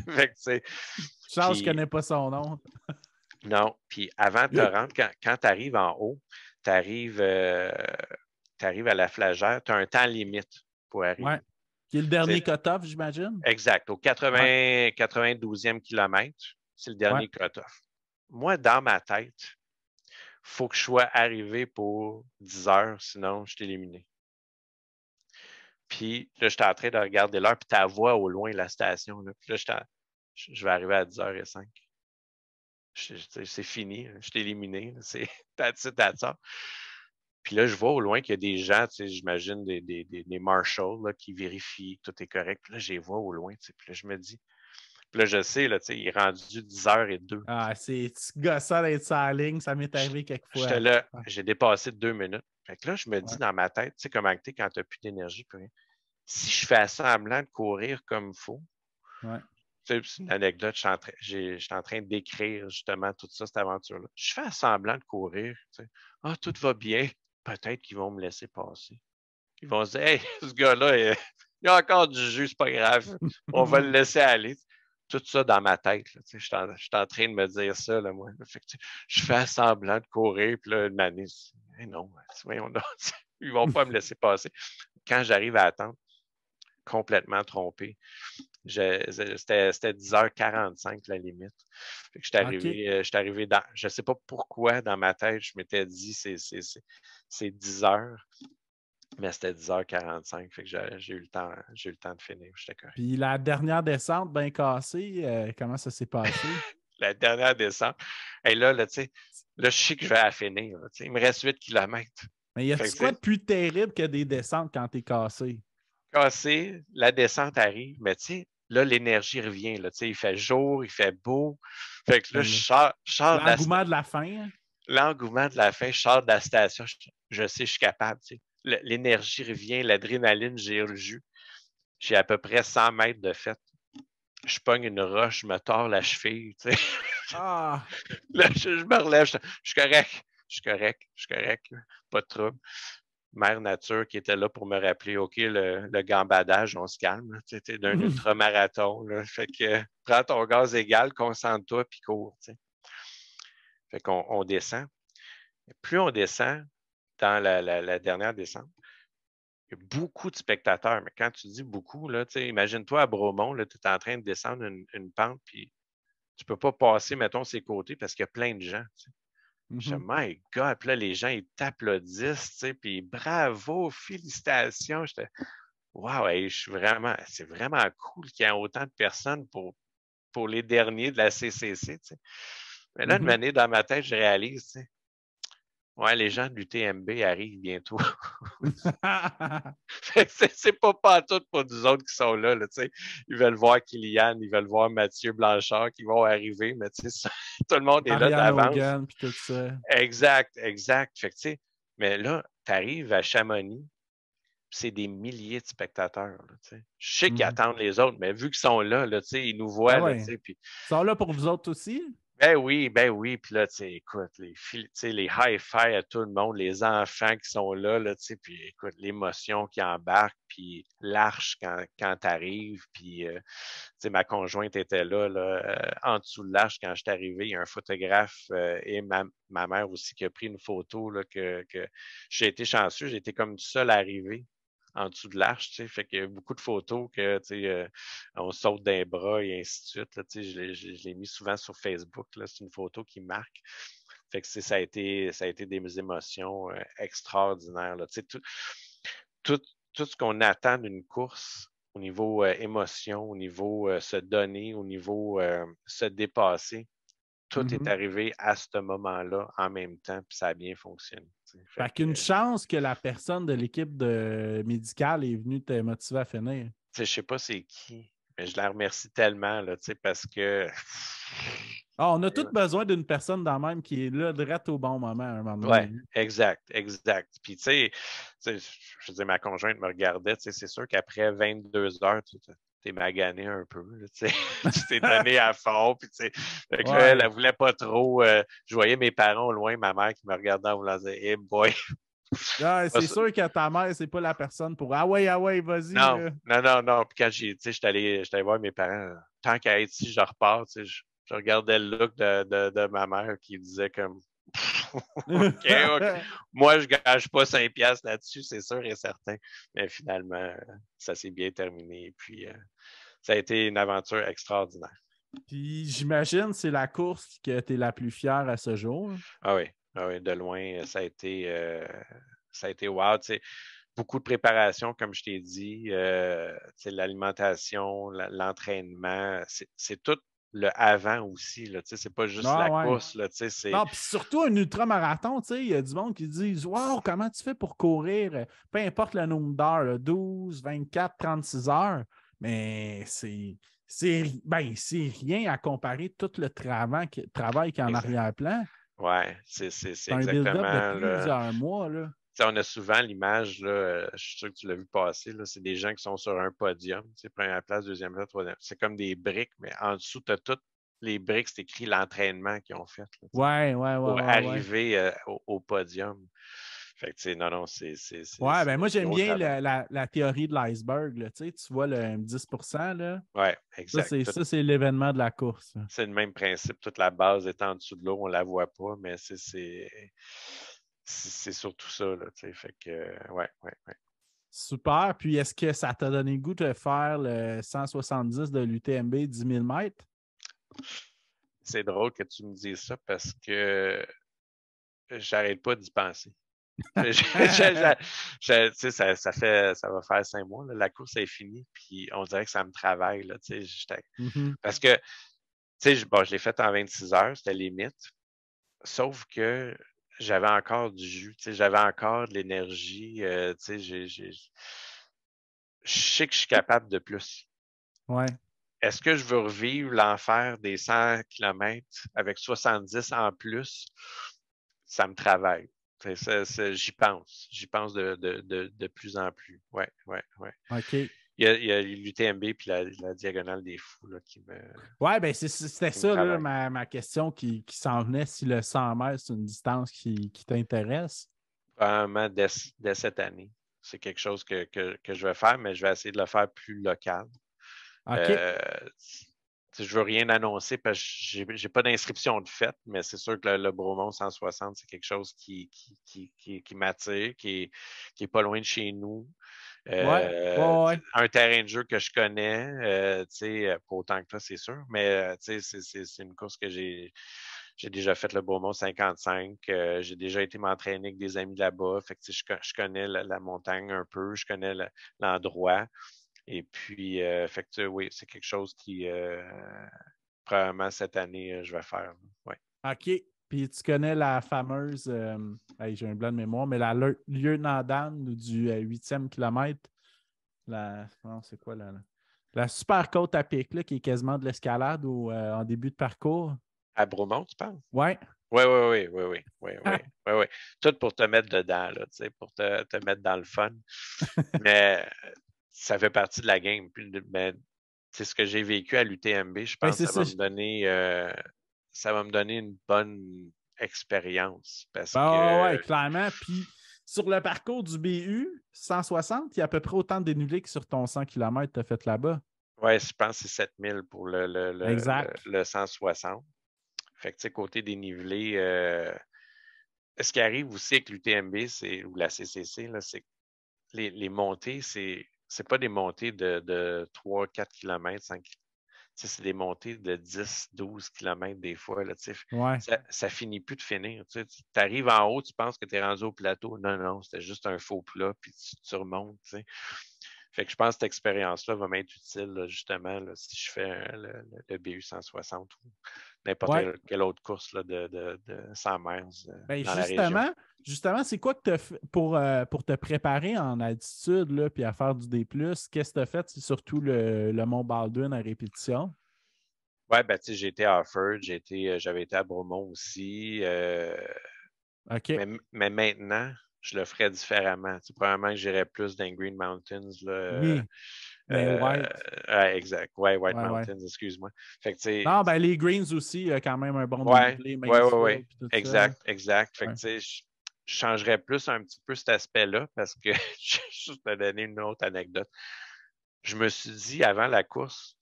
S2: Fait que,
S1: Charles, je connais pas son nom.
S2: Non, puis avant de te rendre, quand tu arrives en haut, tu arrives à la flagère, tu as un temps limite pour arriver.
S1: Ouais. Qui est le dernier cut-off, j'imagine?
S2: Exact. Au 92e kilomètre, c'est le dernier cut-off. Moi, dans ma tête, il faut que je sois arrivé pour 10 heures, sinon je suis éliminé. Puis là, j'étais en train de regarder l'heure, puis tu vois au loin la station. Là. Puis là, je vais arriver à 10h05. C'est fini, je suis éliminé. C'est that's it. Puis là, je vois au loin qu'il y a des gens, j'imagine des marshals là, qui vérifient que tout est correct. Puis là, je les vois au loin. Puis là, je me dis. Puis là, je sais, là, il est rendu 10h02.
S1: Ah, c'est gossant d'être sur la ligne, ça m'est arrivé quelquefois.
S2: J'étais là, j'ai dépassé de 2 minutes. Fait que là, je me dis dans ma tête, tu sais comment tu es quand tu n'as plus d'énergie. Si je fais semblant de courir comme il faut, c'est une anecdote, je suis en train de décrire justement tout ça, cette aventure-là. Je fais semblant de courir. Ah, tout va bien. Peut-être qu'ils vont me laisser passer. Ils vont se dire, hey, ce gars-là, il a encore du jus, c'est pas grave. On va le laisser aller. Tout ça dans ma tête. Je suis en train de me dire ça, là, moi. Fait que, je fais semblant de courir, puis là, une année, hey, non, ils vont pas me laisser passer. Quand j'arrive à attendre, complètement trompé. C'était 10h45 la limite. Fait que j'étais arrivé dans. Je ne sais pas pourquoi dans ma tête, je m'étais dit c'est 10h, mais c'était 10h45. Fait que j'ai eu le temps de finir. J'étais correct.
S1: Puis la dernière descente, bien cassée, comment ça s'est passé?
S2: La dernière descente. Et là, tu sais, je sais que je vais à finir. Il me reste 8 km.
S1: Mais y a-tu quoi de plus terrible que des descentes quand t'es cassé?
S2: Cassé, la descente arrive, mais tu sais, là, l'énergie revient. Là, il fait jour, il fait beau. Fait que là, je sors
S1: l'engouement de la fin. Hein?
S2: L'engouement de la fin, je sors de la station. Je sais, je suis capable. l'énergie revient, l'adrénaline gère le jus. J'ai à peu près 100 mètres de fête. Je pogne une roche, je me tords la cheville. Tu sais.
S1: Ah!
S2: Là, je me relève, je suis correct, je suis correct, je suis correct, là. Pas de trouble. Mère Nature qui était là pour me rappeler, OK, le gambadage, on se calme. Tu sais, t'es d'un ultramarathon. Là. Fait que prends ton gaz égal, concentre-toi, puis cours. Tu sais. Fait qu'on descend. Et plus on descend dans la dernière descente, il y a beaucoup de spectateurs. Mais quand tu dis beaucoup, là, tu sais, imagine-toi à Bromont, tu es en train de descendre une pente, puis tu peux pas passer, mettons, ses côtés parce qu'il y a plein de gens. Tu sais. Je dis, my God, puis là, les gens, ils t'applaudissent, tu sais, puis bravo, félicitations. J'étais, wow, hey, c'est vraiment cool qu'il y ait autant de personnes pour les derniers de la CCC, tu sais. Mais là, une année, dans ma tête, je réalise, tu sais, ouais, les gens de l'UTMB arrivent bientôt. c'est pas tout pour nous autres qui sont là, tu sais. Ils veulent voir Kylian, ils veulent voir Mathieu Blanchard qui vont arriver, mais tu sais, tout le monde est là
S1: Marianne
S2: d'avance.
S1: Hogan, puis tout ça.
S2: Exact. Fait que, tu sais, mais là, tu arrives à Chamonix, c'est des milliers de spectateurs, là, tu sais. Je sais qu'ils attendent les autres, mais vu qu'ils sont là, tu sais, ils nous voient,
S1: Ah
S2: là, tu
S1: ouais.
S2: sais, puis
S1: Ils sont là pour vous autres aussi?
S2: ben oui. Puis là, tu sais, écoute, les high-fi à tout le monde, les enfants qui sont là, tu sais, puis écoute, l'émotion qui embarque, puis l'arche quand t'arrives, puis, tu sais, ma conjointe était là, en dessous de l'arche quand je suis arrivé. Il y a un photographe et ma mère aussi qui a pris une photo, là, que j'ai été chanceux, j'ai été comme tout seul arrivé en dessous de l'arche, tu sais, fait qu'il y a beaucoup de photos que, tu sais, on saute d'un bras et ainsi de suite, là, tu sais, je l'ai mis souvent sur Facebook, là, c'est une photo qui marque. Fait que ça a été des émotions extraordinaires, là, tu sais, tout, tout ce qu'on attend d'une course au niveau émotion, au niveau se donner, au niveau se dépasser, tout est arrivé à ce moment-là en même temps, puis ça a bien fonctionné.
S1: Fait qu'une chance que la personne de l'équipe médicale est venue te motiver à finir.
S2: Je sais pas c'est qui, mais je la remercie tellement, là, parce que.
S1: Ah, on a tous besoin d'une personne dans le même qui est là, direct au bon moment, à un moment
S2: Ouais,
S1: donné.
S2: exact. Puis, tu sais, je veux dire, ma conjointe me regardait, tu sais, c'est sûr qu'après 22 heures, tu t'es magané un peu, là, tu sais. Tu t'es donné à fond, puis, tu sais, fait que là, elle voulait pas trop. Je voyais mes parents au loin, ma mère qui me regardait en voulant dire, hey boy.
S1: Ah, c'est sûr que ta mère, c'est pas la personne pour ah ouais, vas-y.
S2: Non. Puis quand j'étais allé voir mes parents, tant qu'à être ici, je repars, tu sais, je regardais le look de ma mère qui disait comme OK. Moi, je gage pas 5 piastres là-dessus, c'est sûr et certain. Mais finalement, ça s'est bien terminé. Et puis, ça a été une aventure extraordinaire.
S1: Puis j'imagine c'est la course que tu es la plus fière à ce jour.
S2: Ah oui, de loin, ça a été wow. Tu sais, beaucoup de préparation, comme je t'ai dit, l'alimentation, l'entraînement, c'est tout le avant aussi. Là, c'est pas juste
S1: Ah
S2: la
S1: ouais.
S2: course. Là, c'est...
S1: Non, puis surtout un ultramarathon, il y a du monde qui dit wow, comment tu fais pour courir? Peu importe le nombre d'heures, 12, 24, 36 heures, mais c'est rien à comparer tout le travail qu'il y a en arrière-plan.
S2: Oui, c'est
S1: C'est un build-up de
S2: exactement.
S1: plusieurs mois. Là.
S2: On a souvent l'image, là, je suis sûr que tu l'as vu passer, là, c'est des gens qui sont sur un podium, première place, deuxième place, troisième. C'est comme des briques, mais en dessous, tu as toutes les briques, c'est écrit l'entraînement qu'ils ont fait là, pour
S1: Ouais.
S2: arriver au podium. Fait que, non, c'est
S1: Ouais, ben moi,
S2: du
S1: j'aime
S2: gros
S1: bien
S2: travail.
S1: la théorie de l'iceberg. Tu vois le 10%, là.
S2: Oui,
S1: Ça,
S2: exact.
S1: c'est l'événement de la course.
S2: C'est le même principe. Toute la base est en dessous de l'eau, on ne la voit pas, mais c'est surtout ça. Là, fait que, ouais.
S1: Super. Puis, est-ce que ça t'a donné le goût de faire le 170 de l'UTMB 10 000 mètres?
S2: C'est drôle que tu me dises ça parce que j'arrête pas d'y penser. Ça va faire 5 mois. Là, la course est finie, puis on dirait que ça me travaille. Là, parce que je l'ai fait en 26 heures, c'était limite. Sauf que j'avais encore du jus, j'avais encore de l'énergie. Je sais que je suis capable de plus.
S1: Ouais.
S2: Est-ce que je veux revivre l'enfer des 100 km avec 70 en plus? Ça me travaille. J'y pense. J'y pense de plus en plus. Ouais.
S1: OK.
S2: Il y a l'UTMB puis la Diagonale des Fous là,
S1: Ouais, ben c'était
S2: qui me
S1: ça, là,
S2: travaille.
S1: ma question qui s'en venait, si le 100 mètres, c'est une distance qui t'intéresse.
S2: Probablement dès cette année. C'est quelque chose que je vais faire, mais je vais essayer de le faire plus local.
S1: OK.
S2: Euh, je ne veux rien annoncer parce que j'ai pas d'inscription de fait, mais c'est sûr que le Bromont 160, c'est quelque chose qui m'attire, qui est pas loin de chez nous.
S1: Ouais. Ouais.
S2: Un terrain de jeu que je connais, pas autant que toi, c'est sûr, mais c'est une course que j'ai déjà fait le Beaumont 55. J'ai déjà été m'entraîner avec des amis là-bas. Fait que, je connais la montagne un peu, je connais l'endroit. Et puis, fait que, oui, c'est quelque chose qui, probablement cette année, je vais faire. Ouais.
S1: OK. Puis tu connais la fameuse, hey, j'ai un blanc de mémoire, mais la Lieutenant Dan du 8e kilomètre. Non, c'est quoi la super côte à pic là, qui est quasiment de l'escalade en début de parcours?
S2: À Bromont, tu penses?
S1: Ouais.
S2: Oui. Tout pour te mettre dedans, là, pour te mettre dans le fun. Mais ça fait partie de la game. Mais c'est ce que j'ai vécu à l'UTMB, je
S1: Ben,
S2: pense que
S1: c'est ça.
S2: ça va me donner une bonne expérience parce
S1: Ben, ouais,
S2: que
S1: clairement. Puis sur le parcours du BU 160, il y a à peu près autant de dénivelé que sur ton 100 km que tu as fait là-bas.
S2: ouais, je pense que c'est 7000 pour
S1: Exact.
S2: le 160. Fait que, tu sais, côté dénivelé, ce qui arrive aussi avec l'UTMB, ou la CCC, là, c'est que les montées, c'est pas des montées de 3-4 km, 5 km. C'est des montées de 10-12 km des fois. Là,
S1: Ouais.
S2: ça finit plus de finir. Tu arrives en haut, tu penses que tu es rendu au plateau. Non, c'était juste un faux plat, puis tu remontes. T'sais. Fait que je pense que cette expérience-là va m'être utile, là, justement, là, si je fais le BU 160 ou n'importe
S1: Ouais.
S2: quelle autre course là, de 100 miles
S1: Ben
S2: dans la région.
S1: justement, c'est quoi que tu as fait pour te préparer en altitude là, puis à faire du D+, qu'est-ce que tu as fait? C'est surtout le Mont Baldwin à répétition.
S2: Ouais, ben, tu sais, j'ai été à Harford, j'avais été à Bromont aussi.
S1: OK.
S2: Mais maintenant, je le ferais différemment. Tu sais, probablement que j'irais plus dans Green Mountains. Là,
S1: Oui. Mais White.
S2: exact. Ouais, White
S1: Ouais, ouais.
S2: Mountains, excuse-moi. Fait que, tu sais,
S1: Non, ben les Greens aussi, il y a quand même un bon
S2: ouais,
S1: dénivelé,
S2: ouais.
S1: Mansfield, puis tout ça.
S2: Exact. Fait que,
S1: Ouais.
S2: tu sais, je changerais plus un petit peu cet aspect-là parce que je vais te donner une autre anecdote. Je me suis dit avant la course,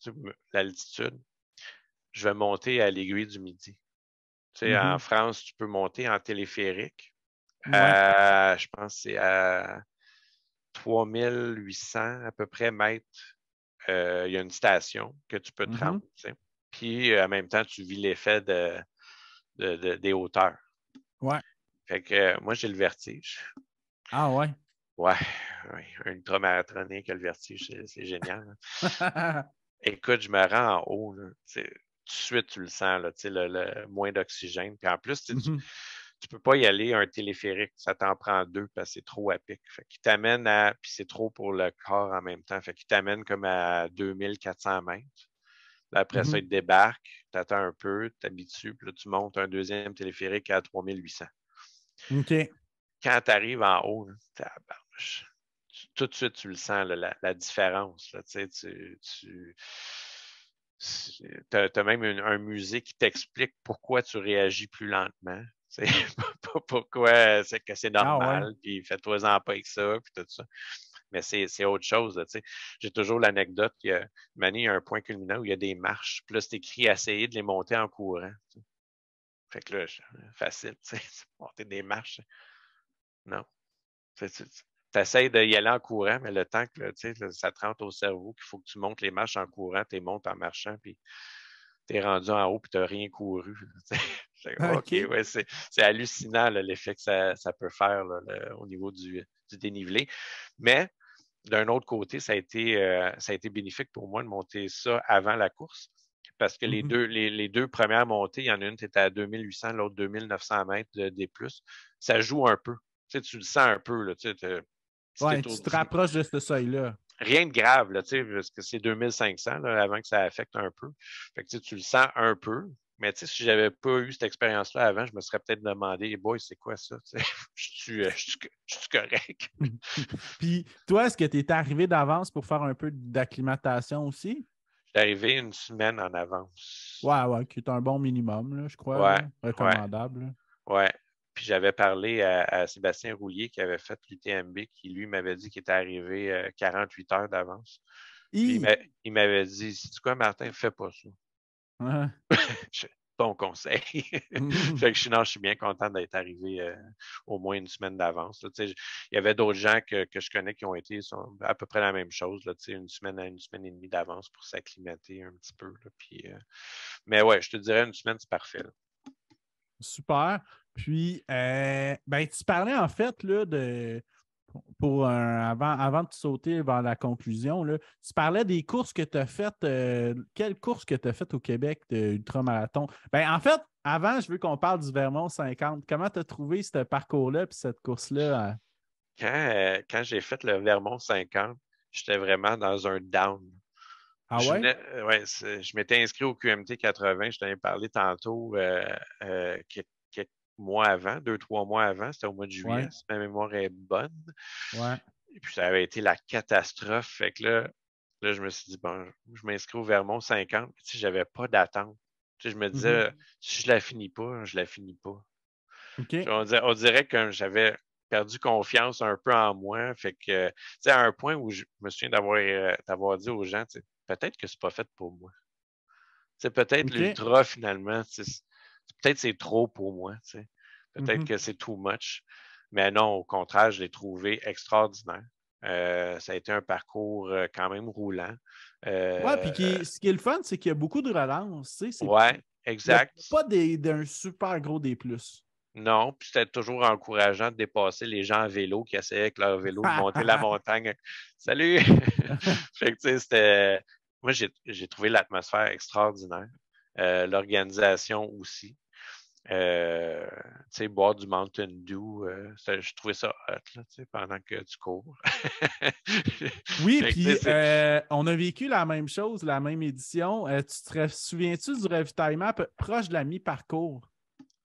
S2: l'altitude, je vais monter à l'Aiguille du Midi. Tu sais, en
S1: Mhm.
S2: France, tu peux monter en téléphérique.
S1: Ouais.
S2: Je pense que c'est à 3800 à peu près mètres. Il y a une station que tu peux te rendre.
S1: Mhm.
S2: Tu sais. Puis, en même temps, tu vis l'effet des hauteurs.
S1: Ouais.
S2: Fait que moi, j'ai le vertige.
S1: Ah ouais.
S2: Ouais, oui. Un ultramarathonien qui a le vertige, c'est génial. Écoute, je me rends en haut. Là, tout de suite, tu le sens, là, le moins d'oxygène. Puis en plus,
S1: Mhm.
S2: tu peux pas y aller un téléphérique. Ça t'en prend deux parce que c'est trop à pic. Fait qu'il t'amène à. Puis c'est trop pour le corps en même temps. Fait qu'il t'amène comme à 2400 mètres. Là, après ça,
S1: Mhm.
S2: il te débarque, tu attends un peu, tu t'habitues, puis là, tu montes un deuxième téléphérique à 3800.
S1: OK.
S2: Quand tu arrives en haut, là, tout de suite, tu le sens, là, la différence. Là, tu as même un musée qui t'explique pourquoi tu réagis plus lentement. Pourquoi c'est que c'est
S1: Ah ouais.
S2: normal, puis fais-toi-en pas avec ça, puis tout ça. Mais c'est autre chose. Là, j'ai toujours l'anecdote qu'il y a, Manny, il y a un point culminant où il y a des marches. Puis là, c'est écrit essayer de les monter en courant. T'sais. Fait que là, facile, monter des marches. Non. Tu essaies d'y aller en courant, mais le temps que ça te rentre au cerveau qu'il faut que tu montes les marches en courant, tu montes en marchant, puis tu es rendu en haut, puis tu n'as rien couru. OK,
S1: OK.
S2: ouais, c'est hallucinant l'effet que ça peut faire là, au niveau du dénivelé. Mais d'un autre côté, ça a été bénéfique pour moi de monter ça avant la course. Parce que
S1: Mhm.
S2: les deux premières montées, il y en a une qui était à 2800, l'autre 2900 mètres de D+. Ça joue un peu. Tu le sens un peu. Là, si
S1: Ouais,
S2: t'es
S1: tu te rapproches de ce seuil-là.
S2: rien de grave, là, parce que c'est 2500 là, avant que ça affecte un peu. Fait que, tu le sens un peu, Mais tu sais, si j'avais pas eu cette expérience-là avant, je me serais peut-être demandé, boy, c'est quoi ça? Je suis correct.
S1: Puis toi, est-ce que tu étais arrivé d'avance pour faire un peu d'acclimatation aussi?
S2: J'étais arrivé une semaine en avance.
S1: Ouais, qui est un bon minimum, là, je crois,
S2: Ouais,
S1: là,
S2: ouais,
S1: recommandable. Là.
S2: ouais. Puis j'avais parlé à Sébastien Roulier qui avait fait l'UTMB, qui lui m'avait dit qu'il était arrivé 48 heures d'avance. Puis
S1: Hi!
S2: il m'avait dit, c'est quoi, Martin, fais pas ça.
S1: Ouais.
S2: Bon conseil. Fait que je suis bien content d'être arrivé au moins une semaine d'avance. Il y avait d'autres gens que je connais qui ont été sont à peu près la même chose, là, une semaine à une semaine et demie d'avance pour s'acclimater un petit peu. Là, puis, mais ouais, je te dirais une semaine, c'est parfait. Là.
S1: Super. Puis, ben, tu parlais en fait là, avant de sauter vers la conclusion, là, tu parlais des courses que tu as faites. Quelles courses que tu as faites au Québec d'ultramarathon? Ben, en fait, avant, je veux qu'on parle du Vermont 50. Comment tu as trouvé ce parcours-là et cette course-là?
S2: Quand j'ai fait le Vermont 50, j'étais vraiment dans un down.
S1: Ah ouais?
S2: Je m'étais inscrit au QMT 80, je t'en ai parlé tantôt quelques mois avant, 2, 3 mois avant, c'était au mois de juillet,
S1: Ouais,
S2: si ma mémoire est bonne.
S1: ouais.
S2: Et puis ça avait été la catastrophe. Fait que là je me suis dit, bon, je m'inscris au Vermont 50, puis tu sais, j'avais pas d'attente. Tu sais, je me
S1: Mhm.
S2: disais, si je la finis pas, je la finis pas.
S1: OK.
S2: On dirait que j'avais perdu confiance un peu en moi. Fait que, tu sais, à un point où je me souviens d'avoir dit aux gens, tu sais, peut-être que c'est pas fait pour moi. Tu sais, peut-être
S1: OK.
S2: l'ultra, finalement, tu sais, peut-être c'est trop pour moi. Tu sais. Peut-être
S1: Mhm.
S2: que c'est too much. Mais non, au contraire, je l'ai trouvé extraordinaire. Ça a été un parcours quand même roulant.
S1: Ouais, puis
S2: Euh,
S1: ce qui est le fun, c'est qu'il y a beaucoup de relances.
S2: ouais,
S1: Il n'y a
S2: exact.
S1: pas d'un super gros D+.
S2: Non, puis c'était toujours encourageant de dépasser les gens à vélo qui essayaient avec leur vélo de monter la montagne. Salut! Fait que, tu sais, c'était. Moi, j'ai trouvé l'atmosphère extraordinaire. L'organisation aussi. Tu sais, boire du Mountain Dew, je trouvais ça hot, là, tu sais, pendant que tu cours.
S1: Oui,
S2: Fait que, tu sais,
S1: puis on a vécu la même chose, la même édition. Tu te souviens-tu du ravitaillement proche de la mi-parcours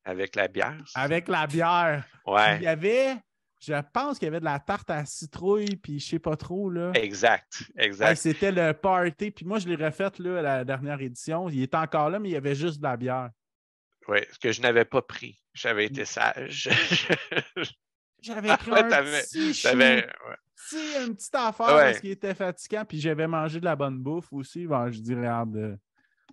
S2: avec la bière, c'est ça?
S1: avec la bière? Puis il
S2: Ouais,
S1: y avait, je pense qu'il y avait de la tarte à citrouille, puis je sais pas trop, là.
S2: exact,
S1: Hey,
S2: exact.
S1: c'était le party. Puis moi, je l'ai refaite là, à la dernière édition. Il était encore là, mais il y avait juste de la bière.
S2: Oui, ce que je n'avais pas pris. J'avais été sage.
S1: J'avais
S2: Ah
S1: pris
S2: ouais,
S1: un petit shoot,
S2: ouais.
S1: une petite affaire parce
S2: Ouais,
S1: qu'il était fatigant, puis j'avais mangé de la bonne bouffe aussi. Bon, je dis, regarde,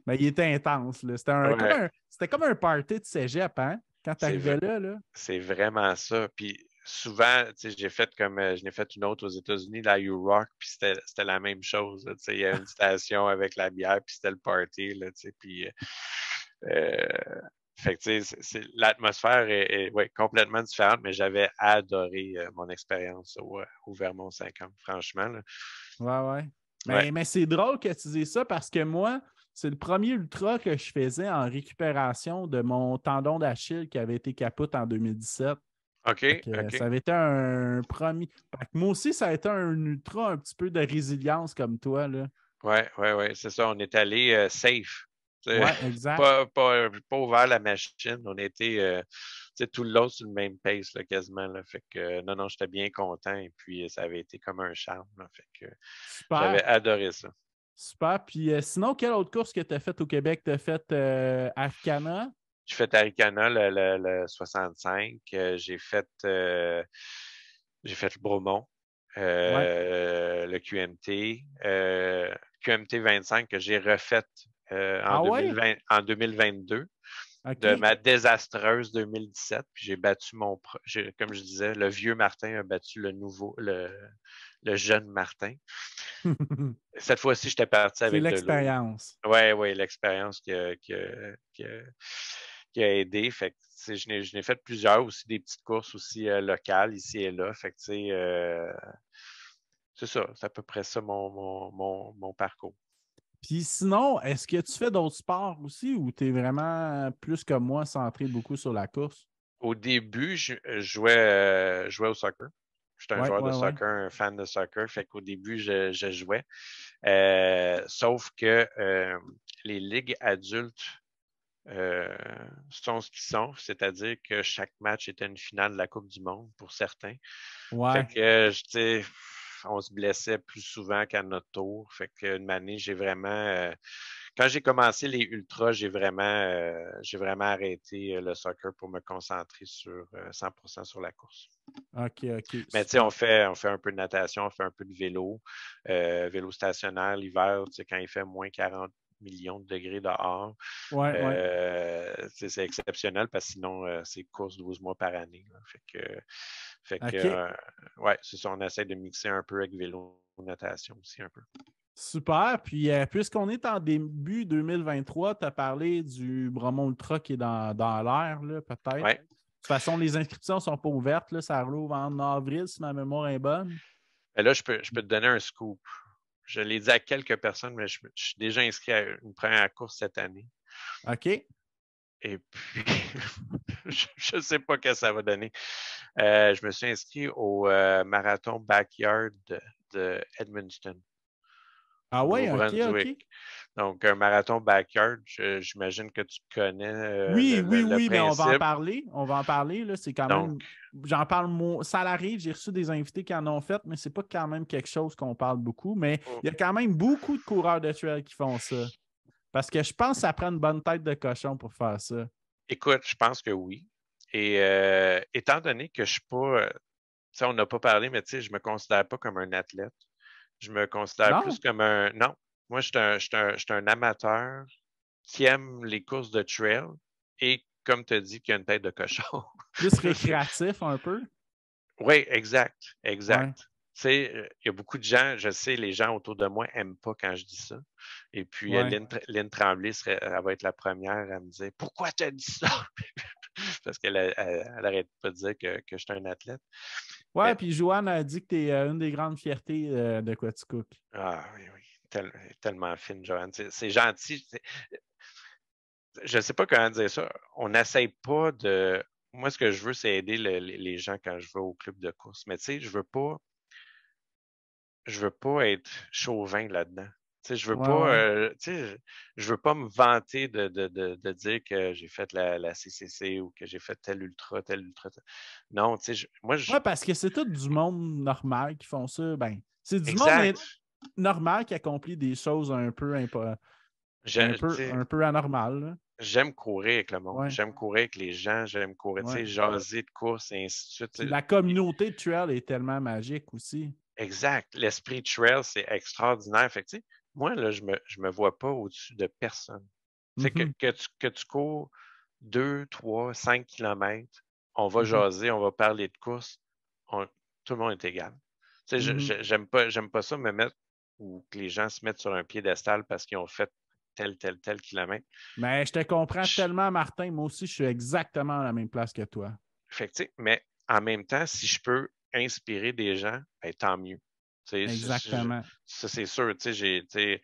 S1: mais il était intense. Là.
S2: ouais.
S1: C'était comme un party de cégep, hein, quand tu
S2: C'est
S1: arrivais
S2: v-
S1: là. Là.
S2: c'est vraiment ça. Puis souvent, tu sais, j'ai fait comme je n'ai fait une autre aux États-Unis, la U-Rock, puis c'était la même chose. Là, tu sais, il y a une station avec la bière, puis c'était le party, là, tu sais, puis fait que, tu sais, l'atmosphère est ouais, complètement différente, mais j'avais adoré mon expérience au Vermont 50, franchement. Là.
S1: Ouais, ouais.
S2: Ouais.
S1: Mais c'est drôle que tu dises ça parce que moi, c'est le premier ultra que je faisais en récupération de mon tendon d'Achille qui avait été capote en 2017.
S2: OK,
S1: Fait que,
S2: OK.
S1: ça avait été un premier. Fait que moi aussi, ça a été un ultra un petit peu de résilience comme toi. Là.
S2: Ouais, ouais, ouais, c'est ça. On est allé safe. Tu sais,
S1: Ouais, exact.
S2: pas ouvert la machine. On était tu sais, tout le long sur le même pace là, quasiment. Là. Fait que non, non, j'étais bien content et puis ça avait été comme un charme. Là. Fait que j'avais
S1: Super.
S2: adoré ça.
S1: Super. Puis sinon, quelle autre course que tu as faite au Québec? Tu as fait Arcana?
S2: J'ai fait Arikana le 65. J'ai fait le Bromont,
S1: Ouais.
S2: le QMT, QMT 25 que j'ai refait
S1: Ah ouais?
S2: en 2022 de
S1: OK.
S2: ma désastreuse 2017. Puis j'ai battu comme je disais, le vieux Martin a battu le jeune Martin. Cette fois-ci, j'étais parti
S1: C'est
S2: avec de l'eau.
S1: l'expérience.
S2: Ouais, ouais, l'expérience qui a aidé. Fait que, je n'ai fait plusieurs aussi, des petites courses aussi locales ici et là. Fait que, tu sais, c'est ça, c'est à peu près ça mon parcours.
S1: Puis sinon, est-ce que tu fais d'autres sports aussi ou tu es vraiment plus comme moi centré beaucoup sur la course?
S2: Au début, je jouais au soccer. J'étais un
S1: Ouais,
S2: joueur de
S1: ouais, ouais.
S2: soccer, un fan de soccer. Fait qu'au début, je jouais. Sauf que les ligues adultes sont ce qu'ils sont, c'est-à-dire que chaque match était une finale de la Coupe du Monde pour certains. Fait
S1: Ouais.
S2: que, tu sais, on se blessait plus souvent qu'à notre tour. Fait qu'une année, j'ai vraiment, quand j'ai commencé les ultras, j'ai vraiment arrêté le soccer pour me concentrer sur 100% sur la course.
S1: OK, OK,
S2: Mais tu sais,
S1: super.
S2: on fait un peu de natation, on fait un peu de vélo, vélo stationnaire l'hiver, tu sais, quand il fait moins 40 millions de degrés dehors.
S1: Ouais, ouais.
S2: C'est exceptionnel parce que sinon, c'est course 12 mois par année. Là. Fait que
S1: OK.
S2: ouais, c'est ça, on essaie de mixer un peu avec vélo, natation aussi un peu.
S1: Super. Puis, puisqu'on est en début 2023, tu as parlé du Bromont Ultra qui est dans l'air, là, peut-être.
S2: Ouais.
S1: De toute façon, les inscriptions ne sont pas ouvertes. Là, ça rouvre en avril, si ma mémoire est bonne.
S2: Et là, je peux te donner un scoop. Je l'ai dit à quelques personnes, mais je suis déjà inscrit à une première course cette année.
S1: OK.
S2: Et puis, je ne sais pas ce que ça va donner. Je me suis inscrit au marathon Backyard de Edmundston,
S1: Ah
S2: au
S1: ouais, OK,
S2: Nouveau-Brunswick.
S1: OK.
S2: Donc, un marathon Backyard, j'imagine que tu connais
S1: Oui, oui,
S2: le
S1: oui, mais on va en
S2: principe.
S1: parler. On va en parler. Là, c'est quand
S2: Donc,
S1: même. J'en parle moins. Ça l'arrive, j'ai reçu des invités qui en ont fait, mais c'est pas quand même quelque chose qu'on parle beaucoup. Mais il y a quand même beaucoup de coureurs de trail qui font ça. Parce que je pense que ça prend une bonne tête de cochon pour faire ça.
S2: écoute, je pense que oui. Et étant donné que je suis pas, tu sais, on n'a pas parlé, mais tu sais, je me considère pas comme un athlète. Je me considère plus
S1: Non?
S2: comme un. Non, moi, je suis un amateur qui aime les courses de trail et, comme tu as dit, qui a une tête de cochon.
S1: Plus récréatif un peu?
S2: Oui, exact,
S1: Ouais,
S2: exact. Tu sais, il y a beaucoup de gens, je sais, les gens autour de moi n'aiment pas quand je dis ça. Et puis,
S1: ouais.
S2: Lynn Tremblay, elle va être la première à me dire pourquoi tu as dit ça? Parce qu'elle n'arrête pas de dire que je suis un athlète.
S1: Ouais,
S2: Mais,
S1: puis Joanne a dit que tu es une des grandes fiertés de Quaticook.
S2: ah oui, oui, tellement fine, Joanne. C'est gentil. Je ne sais pas comment dire ça. On n'essaye pas de. Moi, ce que je veux, c'est aider les gens quand je vais au club de course. Mais tu sais, je veux pas être chauvin là-dedans. Tu sais, je veux
S1: Ouais,
S2: pas,
S1: ouais.
S2: tu sais, je veux pas me vanter de dire que j'ai fait la CCC ou que j'ai fait tel ultra, tel ultra. Non, tu sais,
S1: Ouais, parce que c'est tout du monde normal qui font ça. Ben, c'est du monde
S2: exact.
S1: normal qui accomplit des choses
S2: Tu sais,
S1: un peu anormales, là.
S2: j'aime courir avec le monde.
S1: Ouais,
S2: J'aime courir avec les gens. J'aime courir, tu
S1: ouais.
S2: sais, jaser de course et ainsi de suite.
S1: Puis la communauté de trail est tellement magique aussi.
S2: Exact. L'esprit trail, c'est extraordinaire. Fait que, tu sais, moi, là, je me vois pas au-dessus de personne. Tu sais,
S1: Mhm,
S2: que tu cours 2, 3, 5 kilomètres, on va
S1: mhm,
S2: jaser, on va parler de course, on- tout le monde est égal. Tu sais,
S1: mhm.
S2: j'aime pas ça me mettre ou que les gens se mettent sur un piédestal parce qu'ils ont fait tel kilomètre.
S1: Mais je te comprends
S2: Je-
S1: tellement, Martin. Moi aussi, je suis exactement à la même place que toi.
S2: Fait que, tu sais, mais en même temps, si je peux inspirer des gens, ben, tant mieux. Tu sais,
S1: Exactement.
S2: ça, c'est sûr. Tu sais,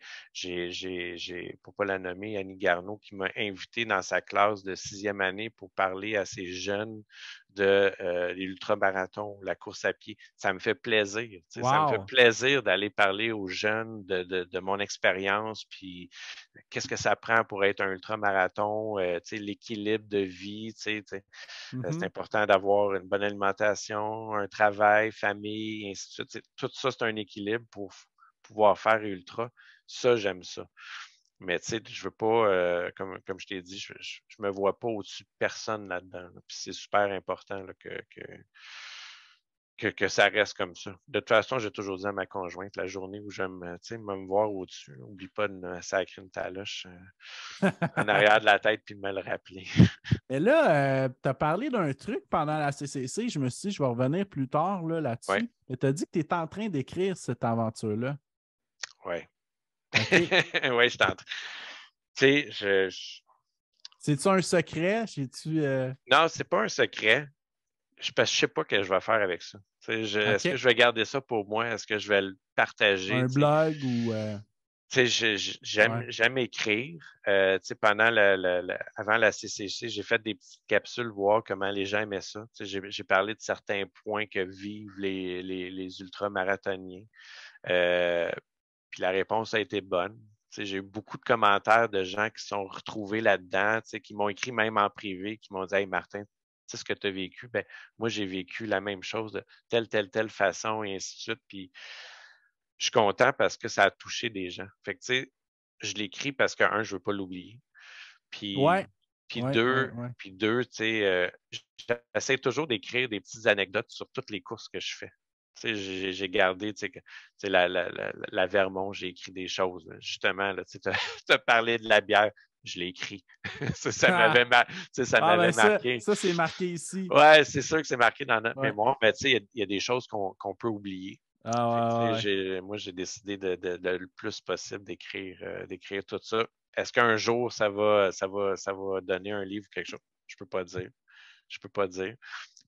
S2: pour pas la nommer, Annie Garneau, qui m'a invité dans sa classe de sixième année pour parler à ces jeunes de l'ultramarathon, la course à pied. Ça me fait plaisir. Tu sais, ça me fait
S1: Wow.
S2: plaisir d'aller parler aux jeunes de mon expérience, puis qu'est-ce que ça prend pour être un ultramarathon, tu sais, l'équilibre de vie, c'est
S1: Mhm,
S2: important d'avoir une bonne alimentation, un travail, famille, et ainsi de suite. Tout ça, c'est un équilibre pour pouvoir faire ultra. Ça, j'aime ça. Mais tu sais, je veux pas, comme je t'ai dit, je me vois pas au-dessus de personne là-dedans. Là. Puis c'est super important là, que ça reste comme ça. De toute façon, j'ai toujours dit à ma conjointe, la journée où j'aime, tu sais, me voir au-dessus, oublie pas de me sacrer une taloche en arrière de la tête puis de me le rappeler.
S1: Et là, tu as parlé d'un truc pendant la CCC. Je me suis dit, je vais revenir plus tard
S2: Ouais,
S1: là-dessus. Et tu as dit que tu es en train d'écrire cette aventure-là.
S2: ouais.
S1: OK.
S2: ouais, je tente. Tu sais,
S1: C'est-tu un secret? J'ai-tu.
S2: non, c'est pas un secret. Parce que je sais pas ce que je vais faire avec ça. Est-ce que
S1: OK.
S2: je vais garder ça pour moi? Est-ce que je vais le partager?
S1: Un blog ou. Ouais.
S2: J'aime écrire. Pendant avant la CCC, j'ai fait des petites capsules, voir comment les gens aimaient ça. J'ai parlé de certains points que vivent les ultramarathoniens. Euh, Puis la réponse a été bonne. J'ai eu beaucoup de commentaires de gens qui sont retrouvés là-dedans, qui m'ont écrit même en privé, qui m'ont dit « Hey Martin, tu sais ce que tu as vécu? » Ben, moi, j'ai vécu la même chose de telle façon, et ainsi de suite. Puis, je suis content parce que ça a touché des gens. Fait que, tu sais, je l'écris parce que, un, je veux pas l'oublier.
S1: Ouais,
S2: Puis, puis
S1: ouais, ouais,
S2: deux,
S1: ouais.
S2: puis deux, tu sais, j'essaie toujours d'écrire des petites anecdotes sur toutes les courses que je fais. Tu sais, j'ai gardé, tu sais, la Vermont, j'ai écrit des choses. Là. Justement, là, tu as parlé de la bière, je l'ai écrit. Ça
S1: Ah,
S2: m'avait ça
S1: ah,
S2: m'avait
S1: ben
S2: marqué.
S1: ça c'est marqué ici.
S2: Ouais, c'est sûr que c'est marqué dans notre
S1: Ouais.
S2: mémoire, mais tu sais, il y a des choses qu'on peut oublier. Fait que,
S1: Ah,
S2: tu
S1: ouais, ouais, ouais.
S2: sais, moi, j'ai décidé de le plus possible d'écrire tout ça. Est-ce qu'un jour, ça va donner un livre ou quelque chose? Je peux pas dire. Je peux pas dire.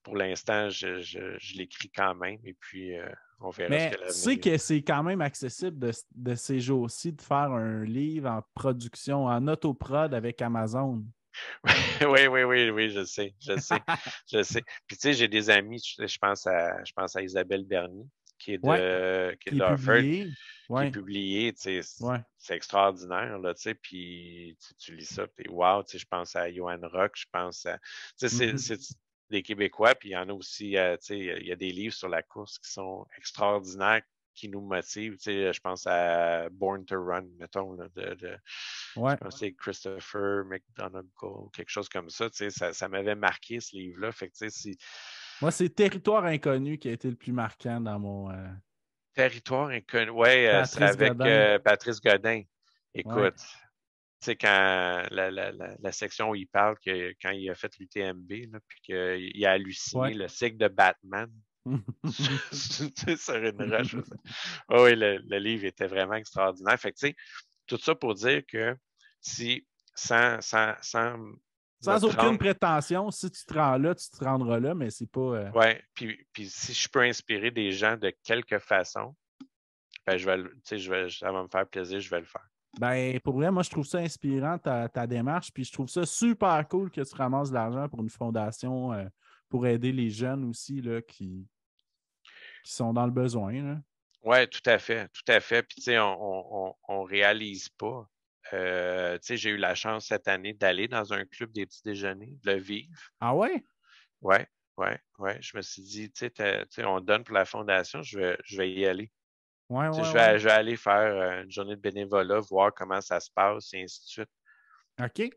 S2: Pour l'instant, je l'écris quand même et puis on verra ce que
S1: Mais tu sais
S2: l'avenir.
S1: que c'est quand même accessible de ces jours-ci de faire un livre en production, en autoprod avec Amazon.
S2: Oui, oui, oui, oui, je sais. Puis tu sais, j'ai des amis, je pense à Isabelle Bernier,
S1: Ouais,
S2: qui est
S1: qui est
S2: d'Harford,
S1: publié.
S2: qui est
S1: Ouais,
S2: publié, tu sais,
S1: ouais.
S2: c'est extraordinaire, là, tu sais, puis tu lis ça, puis wow, tu sais, je pense à Johan Rock, je pense à, tu sais,
S1: Mhm.
S2: c'est des Québécois, puis il y en a aussi, tu sais, il y a des livres sur la course qui sont extraordinaires, qui nous motivent, tu sais, je pense à Born to Run, mettons, là, je
S1: Ouais.
S2: pense que c'est Christopher McDonegal, quelque chose comme ça, tu sais, ça m'avait marqué, ce livre-là, fait que, tu sais, si
S1: Moi, c'est Territoire inconnu qui a été le plus marquant dans mon
S2: Territoire inconnu, ouais, c'est
S1: Patrice
S2: avec
S1: Godin.
S2: Patrice Godin,
S1: Ouais.
S2: écoute, tu sais, quand la section où il parle que quand il a fait l'UTMB, là, puis qu'il a halluciné
S1: Ouais.
S2: le cycle de Batman sur une roche. Oh, oui, le livre était vraiment extraordinaire. Fait que, tu sais, tout ça pour dire que si, sans me
S1: Sans aucune
S2: prendre,
S1: prétention, si tu te rends là, tu te rendras là, mais c'est pas.
S2: ouais, puis si je peux inspirer des gens de quelque façon, ben, tu sais, ça va me faire plaisir, je vais le faire.
S1: Ben, pour vrai, moi, je trouve ça inspirant, ta démarche, puis je trouve ça super cool que tu ramasses de l'argent pour une fondation pour aider les jeunes aussi là, qui sont dans le besoin. Là.
S2: Oui, tout à fait, tout à fait. Puis, tu sais, on réalise pas. Tu sais, j'ai eu la chance cette année d'aller dans un club des petits déjeuners, de le vivre.
S1: Ah ouais?
S2: Ouais, ouais, ouais. Je me suis dit, tu sais, on donne pour la fondation, je vais y aller.
S1: Ouais,
S2: Tu sais,
S1: ouais,
S2: je
S1: ouais.
S2: vais, je vais aller faire une journée de bénévolat, voir comment ça se passe, et ainsi de suite.
S1: OK.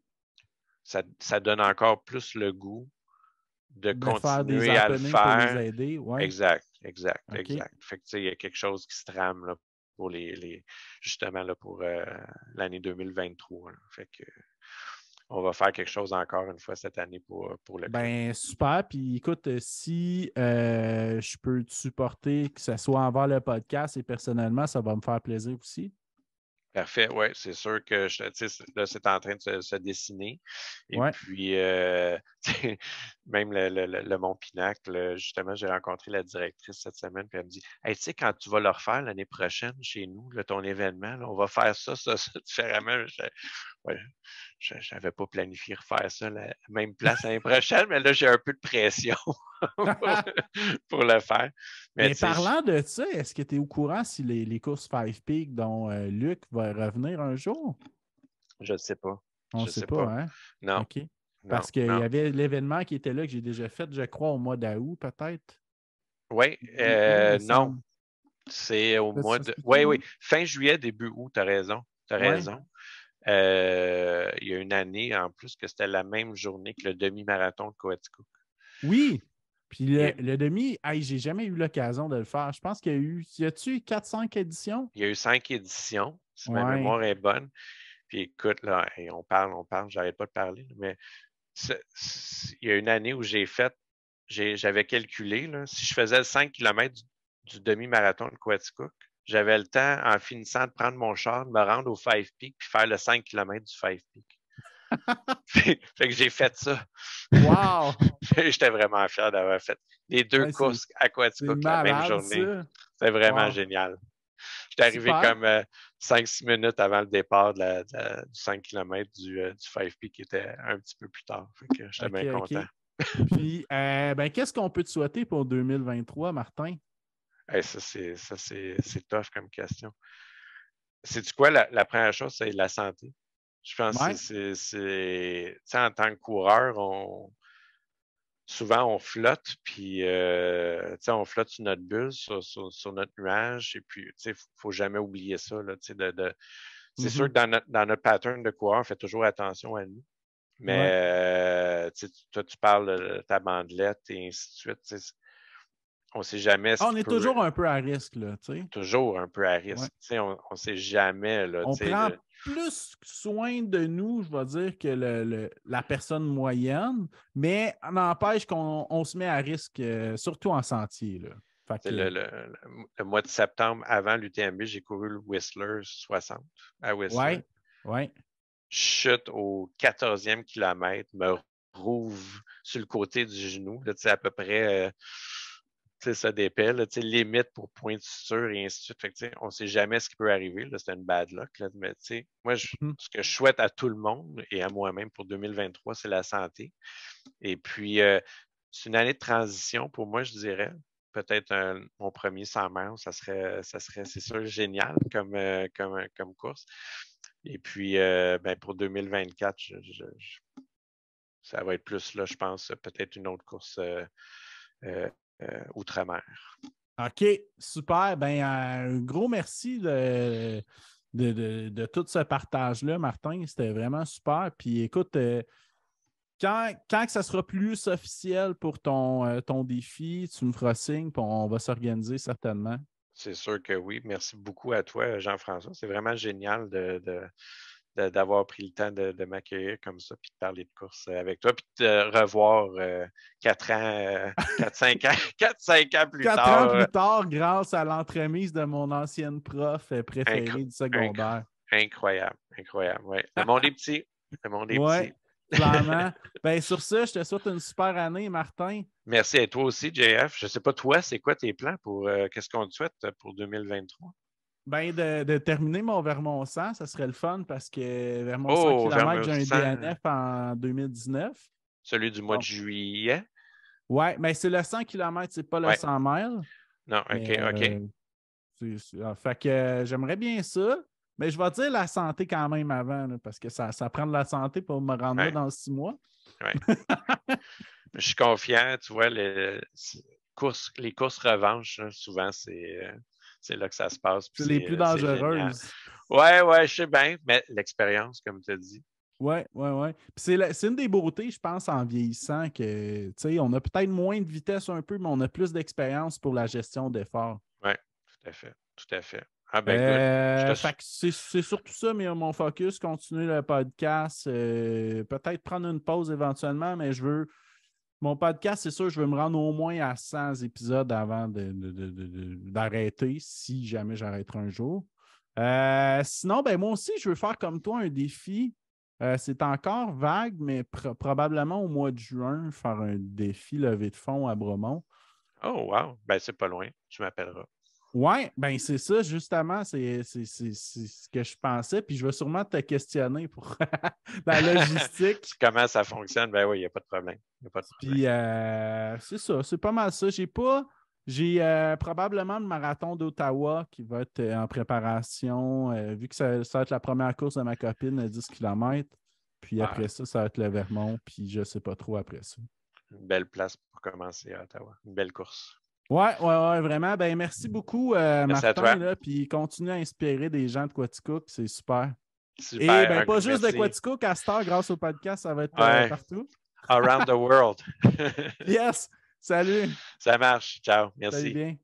S2: Ça donne encore plus le goût de
S1: De faire des
S2: continuer à le
S1: happenings pour les
S2: faire.
S1: aider. Ouais.
S2: Exact, exact,
S1: OK.
S2: exact. Fait que, tu sais, il y a quelque chose qui se trame là, pour justement là, pour l'année 2023. Là. Fait que on va faire quelque chose encore une fois cette année pour le club.
S1: Ben, super. Puis écoute, si je peux te supporter, que ce soit envers le podcast et personnellement, ça va me faire plaisir aussi.
S2: Parfait, oui, c'est sûr que tu sais, là, c'est en train de se dessiner. Et
S1: Ouais.
S2: puis, même le Mont Pinacle, justement, j'ai rencontré la directrice cette semaine, puis elle me dit Hey, tu sais, quand tu vas le refaire l'année prochaine chez nous, là, ton événement, là, on va faire ça différemment. Ouais, j'avais pas planifié refaire ça la même place l'année prochaine, mais là, j'ai un peu de pression pour, pour le faire. Mais
S1: Mais
S2: tu sais,
S1: parlant de ça, est-ce que tu es au courant si les courses Five Peaks dont Luc va revenir un jour?
S2: je sais pas.
S1: On ne
S2: Je
S1: sait
S2: sais
S1: pas,
S2: pas.
S1: hein?
S2: Non,
S1: OK.
S2: non,
S1: Parce qu'il y
S2: non.
S1: avait l'événement qui était là que j'ai déjà fait, je crois, au mois d'août, peut-être.
S2: Oui,
S1: Il me
S2: non.
S1: semble.
S2: C'est au mois
S1: Ça se
S2: de.
S1: peut-tu,
S2: Oui, oui.
S1: non?
S2: Fin juillet, début août, tu as raison. Tu as
S1: Ouais.
S2: raison. Il y a une année en plus que c'était la même journée que le demi-marathon de Coaticook.
S1: Oui. Puis
S2: Et
S1: le demi, hey, j'ai jamais eu l'occasion de le faire. Je pense qu'il y a eu, y a-tu 4-5 éditions?
S2: il y a eu 5 éditions, si ma
S1: Ouais.
S2: mémoire est bonne. Puis écoute, là, et on parle, j'arrête pas de parler, mais il y a une année où j'avais calculé, là, si je faisais le 5 km du demi-marathon de Coaticook, j'avais le temps, en finissant de prendre mon char, de me rendre au Five Peak puis faire le 5 km du Five Peak. Fait que j'ai fait ça.
S1: Wow!
S2: J'étais vraiment fier d'avoir fait les deux
S1: Hey,
S2: courses à
S1: c'est
S2: Coaticook la même
S1: malade,
S2: journée.
S1: ça.
S2: C'était vraiment
S1: Wow.
S2: génial. J'étais arrivé
S1: Super.
S2: comme 5-6 minutes avant le départ du 5 km du Five Peak qui était un petit peu plus tard. Fait que j'étais
S1: OK,
S2: bien content.
S1: OK. Puis, ben, qu'est-ce qu'on peut te souhaiter pour 2023, Martin?
S2: Hey, ça, c'est tough comme question. sais-tu quoi, la première chose, c'est la santé. Je pense
S1: Ouais.
S2: que tu sais, en tant que coureur, souvent on flotte, puis tu sais, on flotte sur notre bulle, sur notre nuage, et puis, tu sais, faut jamais oublier ça, là, tu sais, c'est sûr que dans notre pattern de coureur, on fait toujours attention à nous.
S1: Ouais.
S2: Mais toi, tu parles de ta bandelette et ainsi de suite. Tu sais, on ne sait jamais ce
S1: Ah, on
S2: qui
S1: est
S2: peut.
S1: toujours un peu à risque, là, tu sais.
S2: Toujours un peu à
S1: Ouais.
S2: risque. Tu sais, on ne sait jamais. Là,
S1: On
S2: tu sais,
S1: prend plus soin de nous, je vais dire, que la personne moyenne, mais n'empêche qu'on se met à risque, surtout en sentier, là. Fait
S2: tu sais,
S1: que,
S2: le mois de septembre, avant l'UTMB, j'ai couru le Whistler 60 à Whistler.
S1: ouais, ouais.
S2: Chute au 14e kilomètre, me rouvre sur le côté du genou, là, tu sais, à peu près. Ça dépend, là, limite pour point de suture et ainsi de suite. Fait que, on ne sait jamais ce qui peut arriver. C'est une bad luck. Là, mais moi, ce que je souhaite à tout le monde et à moi-même pour 2023, c'est la santé. Et puis, c'est une année de transition pour moi, je dirais. Peut-être mon premier 100 miles, ça serait c'est sûr, génial comme course. Et puis, ben, pour 2024, ça va être plus, là, je pense, peut-être une autre course outre-mer.
S1: OK, super. Ben, un gros merci de tout ce partage-là, Martin. C'était vraiment super. Puis écoute, quand que ça sera plus officiel pour ton défi, tu me feras signe, puis on va s'organiser certainement.
S2: C'est sûr que oui. Merci beaucoup à toi, Jean-François. C'est vraiment génial d'avoir pris le temps de m'accueillir comme ça, puis de parler de course avec toi, puis de te revoir 5 ans, 4-5 ans plus
S1: 4 ans
S2: tard.
S1: plus tard, grâce à l'entremise de mon ancienne prof préférée du
S2: Incroyable,
S1: secondaire.
S2: incroyable. Ouais. Le monde est petit. Le monde est
S1: Oui,
S2: petit.
S1: clairement. Ben, sur ce, je te souhaite une super année, Martin.
S2: Merci à toi aussi, JF. Je ne sais pas, toi, c'est quoi tes plans pour qu'est-ce qu'on te souhaite pour 2023?
S1: Ben, de terminer mon Vermont 100, ça serait le fun parce que Vermont 100
S2: Oh,
S1: km,
S2: Vermont
S1: j'ai un
S2: 100,
S1: DNF en 2019.
S2: celui du mois de
S1: Donc,
S2: juillet.
S1: ouais, mais c'est le 100 km, c'est pas le
S2: Ouais.
S1: 100 miles.
S2: Non, OK,
S1: Mais
S2: OK.
S1: fait que j'aimerais bien ça. Mais je vais dire la santé quand même avant, là, parce que ça prend de la santé pour me rendre là
S2: Ouais,
S1: dans 6 mois.
S2: ouais. Je suis confiant, tu vois, les courses revanches, là, souvent, c'est là que ça se passe, puis
S1: C'est les plus
S2: c'est génial.
S1: dangereuses.
S2: Ouais, je sais bien, mais l'expérience, comme tu as dit.
S1: Ouais. Puis c'est une des beautés, je pense, en vieillissant, que tu sais, on a peut-être moins de vitesse un peu, mais on a plus d'expérience pour la gestion d'efforts.
S2: Ouais, tout à fait. Ah ben good.
S1: Fait que c'est surtout ça, mais mon focus, continuer le podcast, peut-être prendre une pause éventuellement, mais mon podcast, c'est sûr, je veux me rendre au moins à 100 épisodes avant d'arrêter, si jamais j'arrêterai un jour. Sinon, ben moi aussi, je veux faire comme toi un défi. C'est encore vague, mais probablement au mois de juin, faire un défi levée de fonds à Bromont.
S2: Oh, wow. Ben, c'est pas loin. Tu m'appelleras.
S1: Oui, ben c'est ça, justement, c'est ce que je pensais. Puis je vais sûrement te questionner pour la logistique.
S2: Comment ça fonctionne? Ben oui, il n'y a pas de problème. Y a pas de problème.
S1: Puis c'est ça, c'est pas mal ça. J'ai probablement le marathon d'Ottawa qui va être en préparation, vu que ça va être la première course de ma copine à 10 km. Puis
S2: Ah,
S1: après ça, ça va être le Vermont. Puis je sais pas trop après ça.
S2: une belle place pour commencer à Ottawa. Une belle course.
S1: Ouais, vraiment. Ben, merci beaucoup,
S2: Merci à
S1: Martin.
S2: toi.
S1: Là, puis continue à inspirer des gens de Quaticook, c'est super. Et
S2: Super.
S1: ben, pas juste de
S2: Merci.
S1: Quaticook, à cette heure, grâce au podcast, ça va être
S2: Ouais.
S1: partout.
S2: Around the world.
S1: Yes! Salut!
S2: Ça marche. Ciao.
S1: Salut
S2: Merci.
S1: bien.